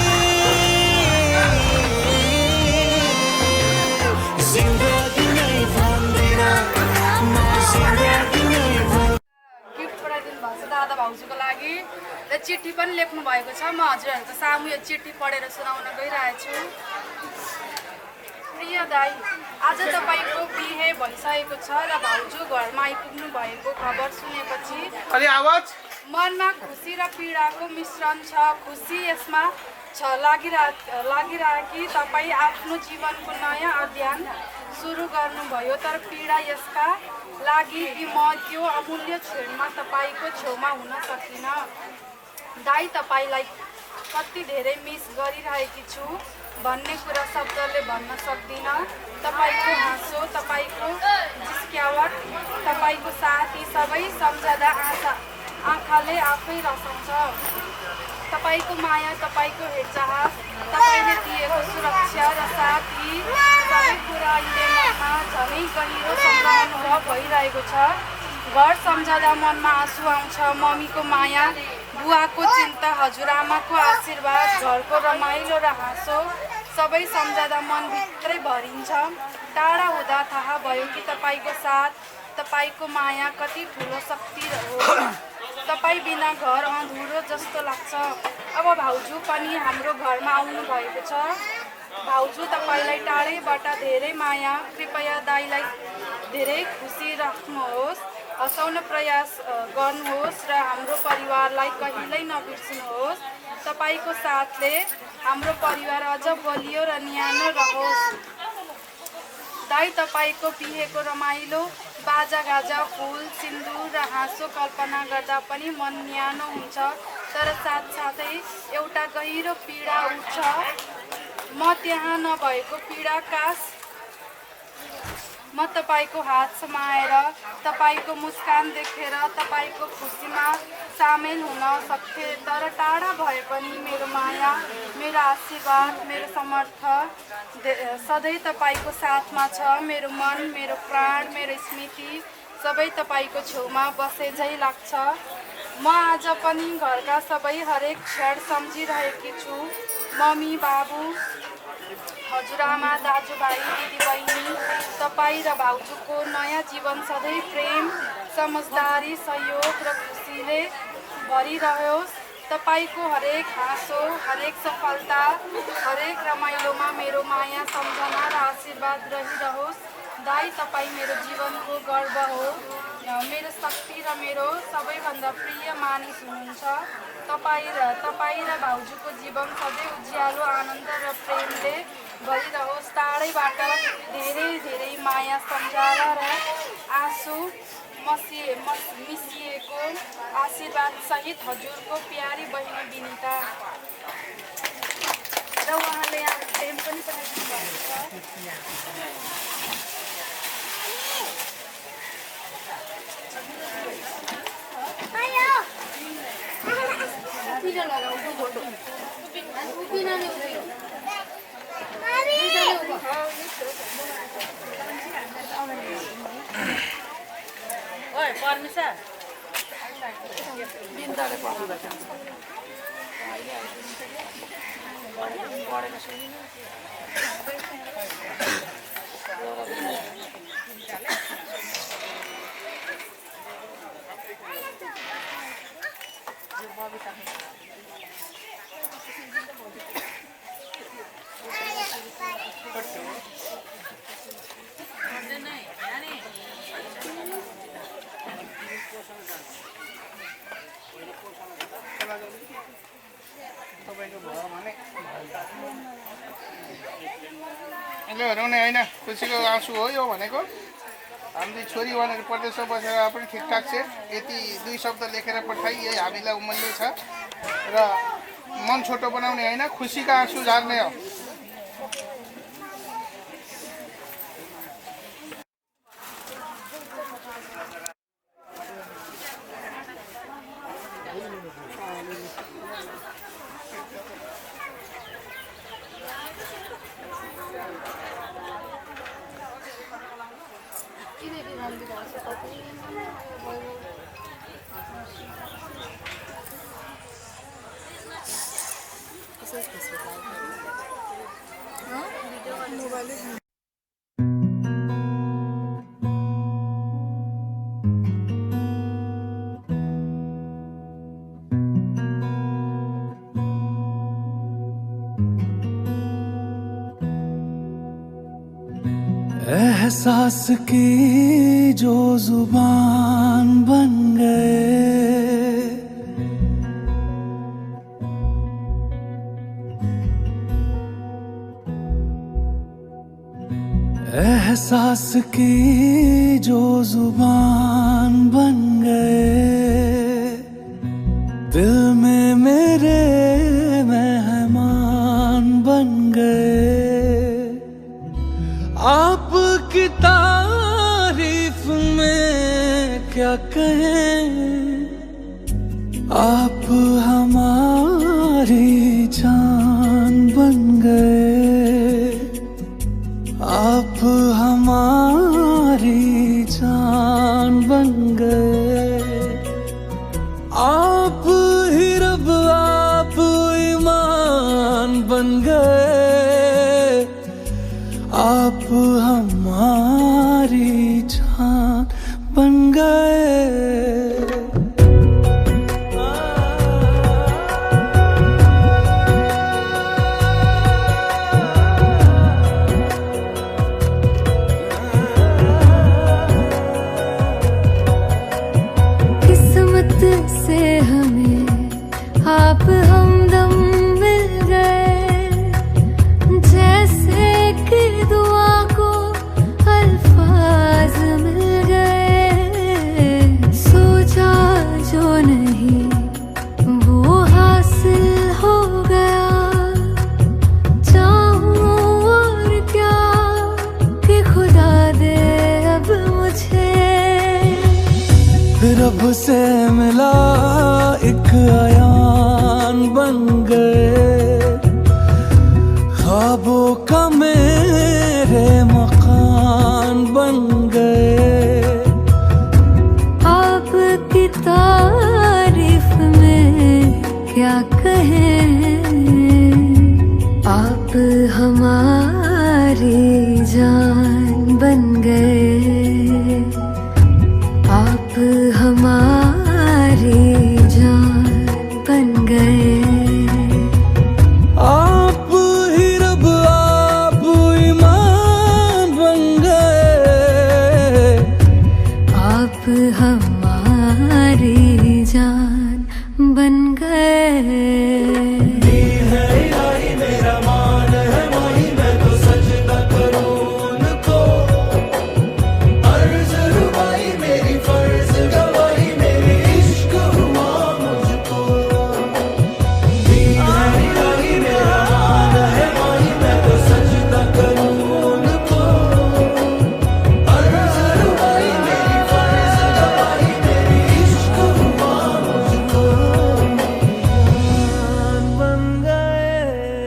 जिन्दगी नै भन्दिन म जिन्दगी नै गिफ्ट पठाइदिनु भएको छ दादा भाउजूको लागि र चिठी पनि लेख्नु भएको छ म हजुरहरूको सामु यो चिठी पढेर सुनाउन गइरहेछु। प्रिय दाई, आज तपाईँको बिहे भइसकेको छ र भाउजू घरमा आइपुग्नु भएको खबर सुनेपछि मनमा खुसी र पीडाको मिश्रण छ। खुसी यसमा छ लागिरहेकी तपाईँ आफ्नो जीवनको नयाँ अध्ययन सुरु गर्नुभयो, तर पीडा यसका लागि कि म त्यो अमूल्य क्षणमा तपाईँको छेउमा हुन सकिनँ। दाइ, तपाईँलाई कति धेरै मिस गरिरहेकी छु भन्ने कुरा शब्दले भन्न सक्दिनँ। तपाईँको हाँसो, तपाईँको जिस्क्यावट, तपाईँको साथ यी सबै सम्झँदा आँखाले आफै रसाउँछ। तपाईँको माया, तपाईँको हेरचाह, तपाईँले दिएको सुरक्षा र साथ यी सबै कुरा अहिले मनमा झनै गहिरो सङ्ग्रह भइरहेको छ। घर सम्झँदा मनमा आँसु आउँछ। मम्मीको माया, बुवाको चिन्ता, हजुरआमाको आशीर्वाद, घरको रमाइलो र हाँसो सबै सम्झँदा मनभित्रै भरिन्छ। टाढा हुँदा थाहा भयो कि तपाईँको साथ, तपाईँको माया कति ठुलो शक्ति हो। तपाईँ बिना घर अधुरो जस्तो लाग्छ। अब भाउजू पनि हाम्रो घरमा आउनु भएको छ। भाउजू, तपाईँलाई टाढैबाट धेरै माया। कृपया दाइलाई धेरै खुसी राख्नुहोस्, हँसाउन प्रयास गर्नुहोस् र हाम्रो परिवारलाई कहिल्यै नबिर्सिनुहोस्। तपाईँको साथले हाम्रो परिवार अझ बलियो र न्यानो रहोस्। दाइ, तपाईँको बिहेको रमाइलो, बाजागाजा, फुल, सिन्दुर र हाँसो कल्पना गर्दा पनि मन न्यानो हुन्छ। तर साथसाथै एउटा गहिरो पीडा उठ्छ। म त्यहाँ नभएको पीडा। काश म तपाईँको हात समाएर, तपाईँको मुस्कान देखेर तपाईँको खुसीमा सामेल हुन सक्थेँ। तर टाढा भए पनि मेरो माया, मेरो आशीर्वाद, मेरो समर्थन सधैँ तपाईँको साथमा छ। मेरो मन, मेरो प्राण, मेरो स्मृति सबै तपाईँको छेउमा बसे झै लाग्छ। म आज पनि घरका सबै हरेक क्षण सम्झिरहेकी छु। मम्मी, बाबु, हजुरआमा, दाजुभाइ, दिदीबहिनी, तपाईँ र भाउजूको नयाँ जीवन सधैँ प्रेम, समझदारी, सहयोग र खुसीले भरिरहोस्। तपाईँको हरेक हाँसो, हरेक सफलता, हरेक रमाइलोमा मेरो माया, सम्झना र आशीर्वाद रहिरहोस्। दाइ, तपाईँ मेरो जीवनको गर्व हो, मेरो शक्ति र मेरो सबैभन्दा प्रिय मानिस हुनुहुन्छ। तपाईँ र भाउजूको जीवन सधैँ उज्यालो, आनन्द र प्रेमले भरिरहोस्। टाढैबाट धेरै धेरै माया, सम्झना र आँसु मिसिएको आशीर्वाद सहित हजुरको प्यारी बहिनी विनिता। र उहाँले यहाँ प्रेम पनि पठाइदिनु भएको छ। हेर्नु होइन, खुसीको आँसु हो यो भनेको। हामीले छोरी भनेर परदेशमा बसेर पनि ठिकठाक छ। यति 2 शब्द लेखेर पठाइ, यही हामीलाई उमल्ने छ र मन छोटो बनाउने होइन, खुसीका आँसु झार्ने हो। एहसास की जो जुबान बन गए, एहसास एहसास की जो जुबान बन गए, दिल में मेरे मेहमान बन गए। आपकी तारीफ में क्या कहें, आप हमारी जान बन गए, आप हमारी जान बन गए। आप ही रब, आप ईमान बन गए, आप हमारी जान बन गए। से हमें आप हमदम मिल गए, जैसे कि दुआ को अल्फाज मिल गए। सोचा जो नहीं वो हासिल हो गया, चाहूं और क्या कि खुदा दे अब मुझे। रब से मिला एक आयान बन गए, ख्वाबों का मेरे मकान बन गए। आपकी तारीफ में क्या कहें, आप हमारी जान बन गए, आप हमारी जान बन गए। आप ही रब, आप ईमान बन गए, आप हमारी जान बन गए। मेरा मान है माही, मैं तो सजदा करूं उनको। अर्ज़ रुबाई मेरी फर्ज गवाही, मेरी इश्क हुआ मुझको। दीन है इलाही मेरा मान है माही, मैं तो सजदा करूं उनको। अर्ज़ रुबाई मेरी फर्ज गवाही, मेरी इश्क हुआ मुझको। बन गए।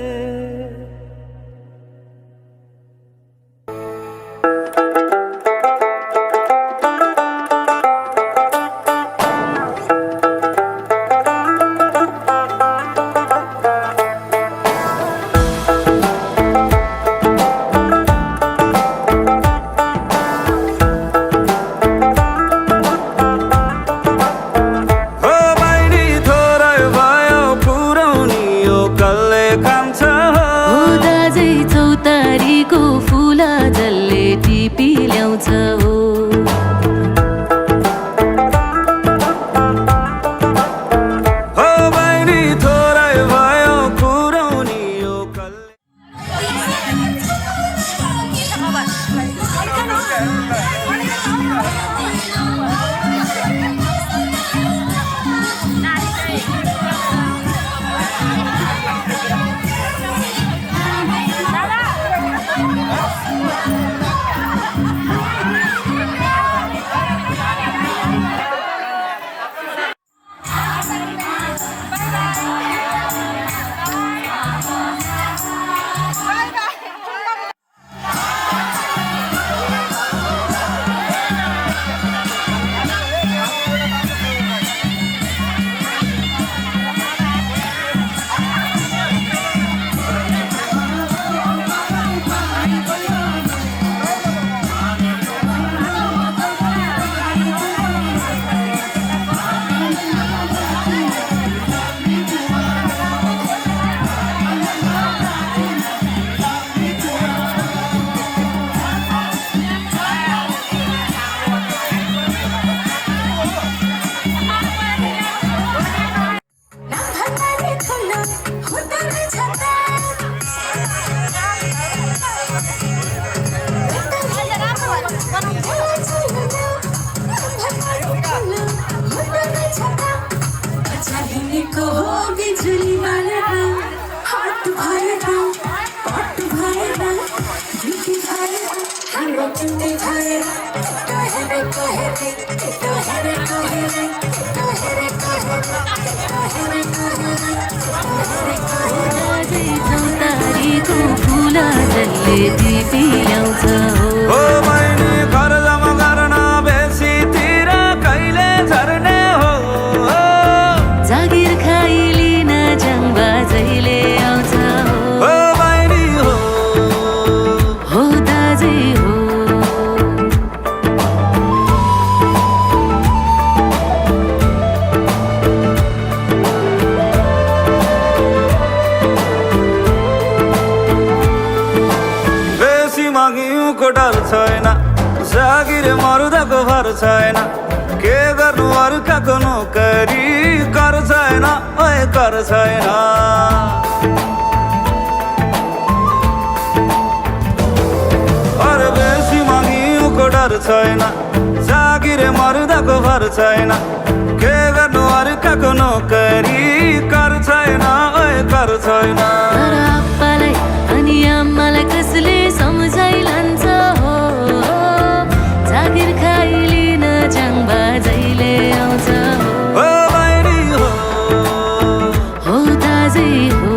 चौतारीको फुल जसले टिपी ल्याउँछ हो बहिनी घर जम्मा गर्न बेसीतिर कहिले झर्ने हो जागिर खाइलिन जङ्बा जहिले आउँछ हो बहिनी हो दाजै हो मागिउको डर छैन जागिर मरुदाको भर छैन के गर्नु अर्काको नोकरी कर छैन ओए कर छैन अरे बेसी मागिउको डर छैन जागिर मरुदाको भर छैन के गर्नु अर्काको नोकरी कर छैन ओए कर छैन तर आप्पालाई अनि आम्मालाई कसले सम्झाइ लान्छ हो जागिर खाइलिन जङ्बा जहिले आउँछ हो बहिनी हो दाजै हो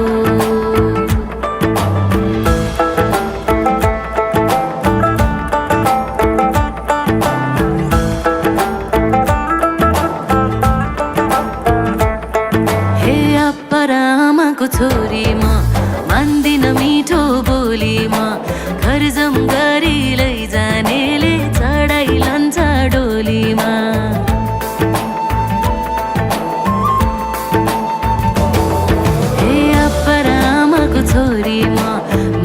हे आप्पा र आमाको छोरी म मान्दिन मिठो बोलीमा घर जम गरी लैजानेले चढाइ लान्छ डोलीमा हे आप्पा र आमाको छोरी म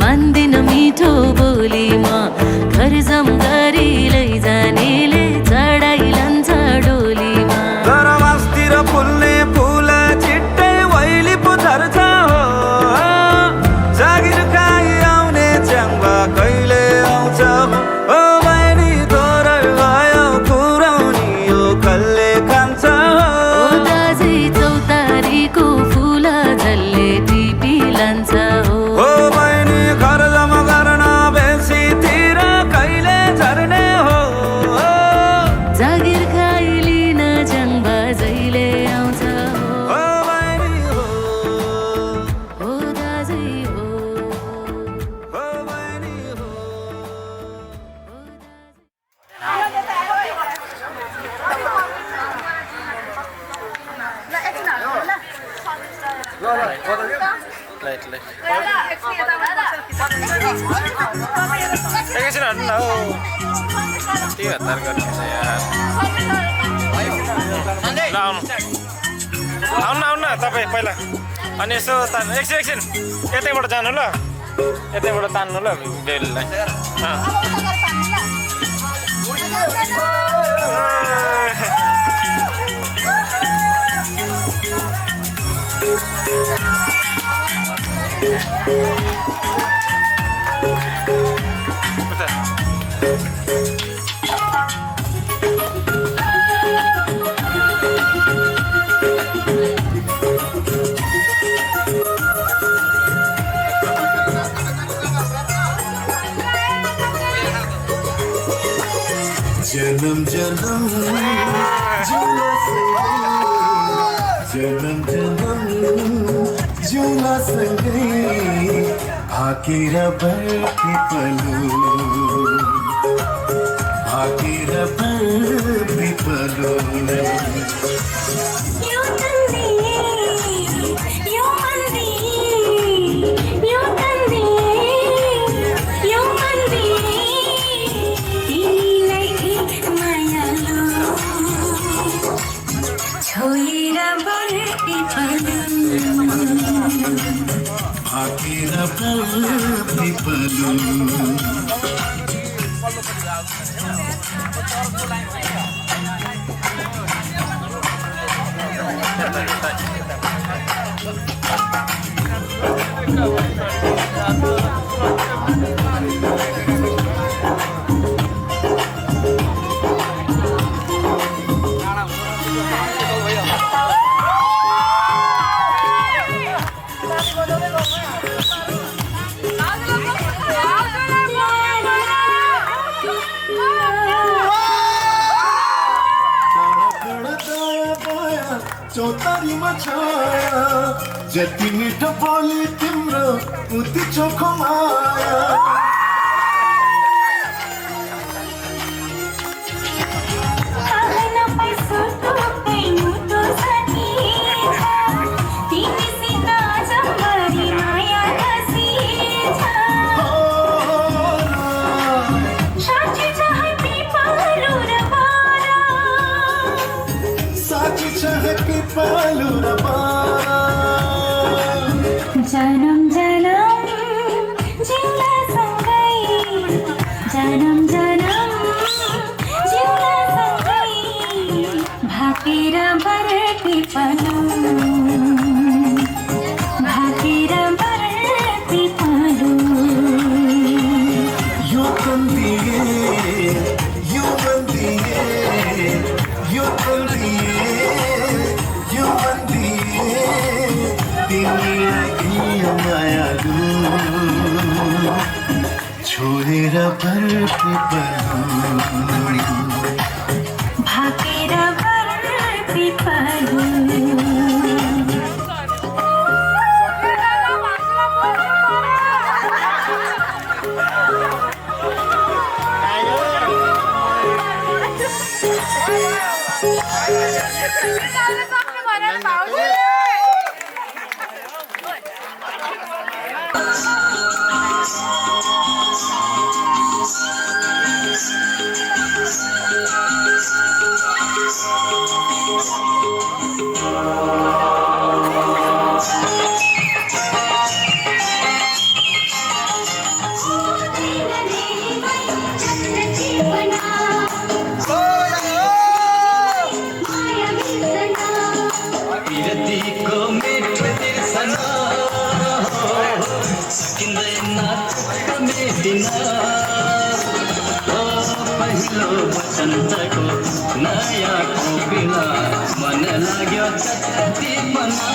मान्दिन मिठो बोलीमा घर जम गरी लैजानेले चढाइ लान्छ डोलीमा तर मासतिर फुल्ने फुल छिट्टै वैली पो झर्छ हो जागिर खाइ आउने च्याङ्बा कहिले आउँछ हो बहिनी तोरै भयो पुराउनी यो कसले खान्छ ओ दाजै चौतारीको फुल जसले टिपी लान्छ हो बहिनी घर जम्मा गर्न बेसीतिर कहिले झर्ने हो जागिर खाइलिन जङ्बा जहिले आउँछ हो बहिनी हो दाजै हो हो बहिनी हो एकैछिन हट्नु न हौ के हतार गर्नुहुन्छ यार ल आउनु न तपाईँ पहिला अनि यसो तान्नु एकछिन यतैबाट जानु ल यतैबाट तान्नु ल बेललाई जन्म जन्म जन्म जन्म जुला सँगै भाकेर बर्ती पलो भाकेर बर्ती पलो भाकेर बर्ती पलो चौतारीमा छाया जति मिठो बोली तिम्रो उति चोखो माया जन्म जन्म जिउला सँगै जन्म जन्म जिउला सँगै भाकेर बरकी पलु भाकेर बरकी पलु यो बन्दिए यो बन्दिए यो बन्दिए यो बन्दिए तिमीलाई मायालु छोडेर बर्फी पलु भाकेर बरकी पलु पहिलो बसन्तको नयाँ कोपिला मन लाग्यो चट्टी बना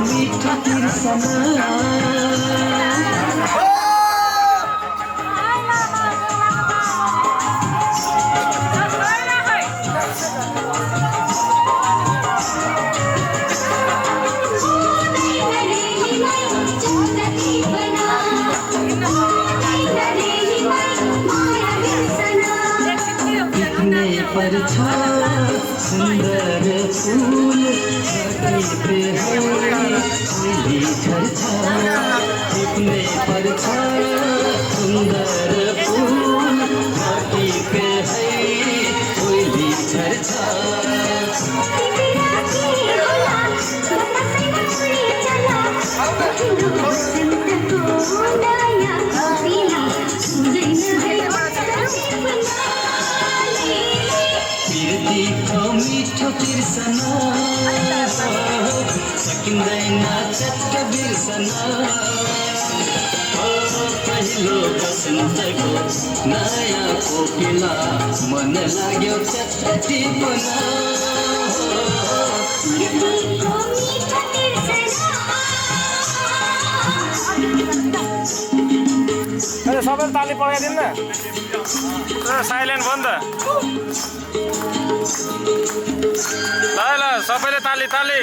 मीठा तिर्सना पर्छ सुन्दर फूल छाती पे कोइली झर्छ टिप्ने पर्छ सुन्दर फूल छाती पे कोइली झर्छ मिठो तिर्सना सकिँदैन चट्ट बिर्सना पहिलो बसन्तको नयाँ कोपिला मन लाग्यो चट्टी बना सबैले ताली पगाइदिनु न साइलेन्ट बन्द ल सबैले ताली ताली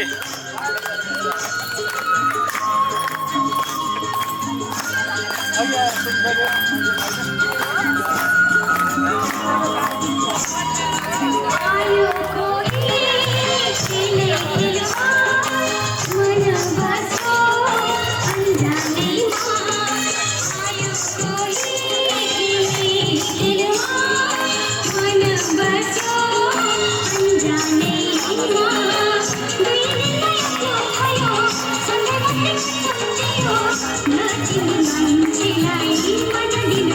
मान्छेलाई मन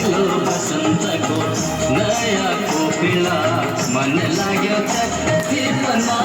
पहिलो बसन्तको नयाँ कोपिला मन लाग्यो चट्टी बना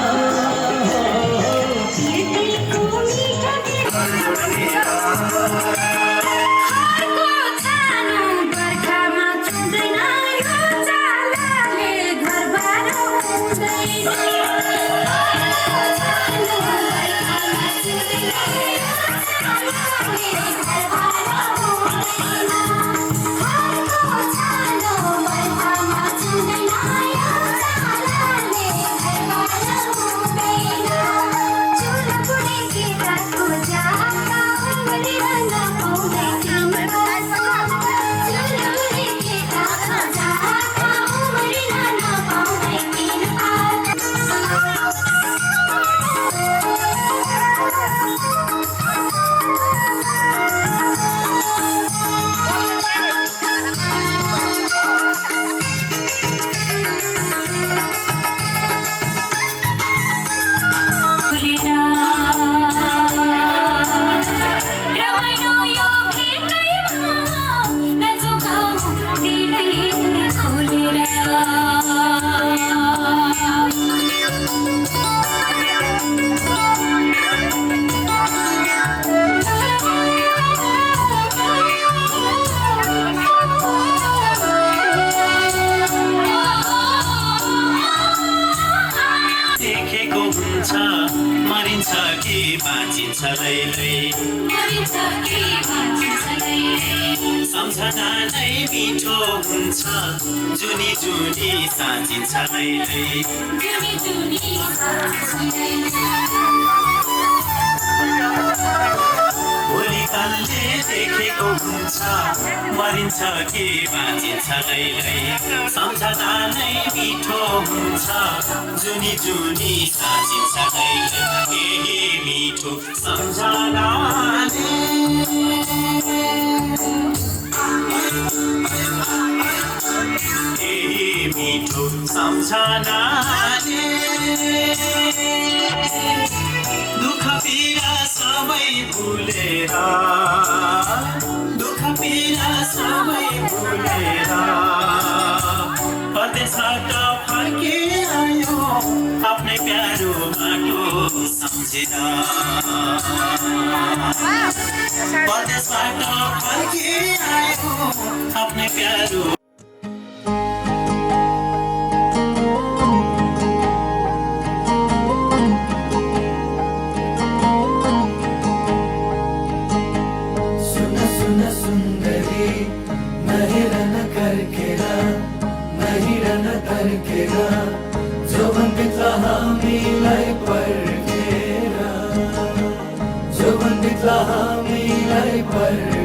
सम्झना नै मिठो हुन्छ जुनी जुनी साँचिन्छ लैलै भोलि कालले देखेको हुन्छ मरिन्छ कि बाँचिन्छ लैलै सम्झना नै मिठो हुन्छ जुनी जुनी साँचिन्छ लैलै केही मिठो सम्झनाले मिठो सम्झनाले दुःख पीडा सबै भुलेर दुःख पीडा सबै भुलेर परदेशबाट फर्किआयो आफ्नै प्यारो माटो सम्झेर परदेशबाट फर्किआयो आफ्नै प्यारो हामीलाई पर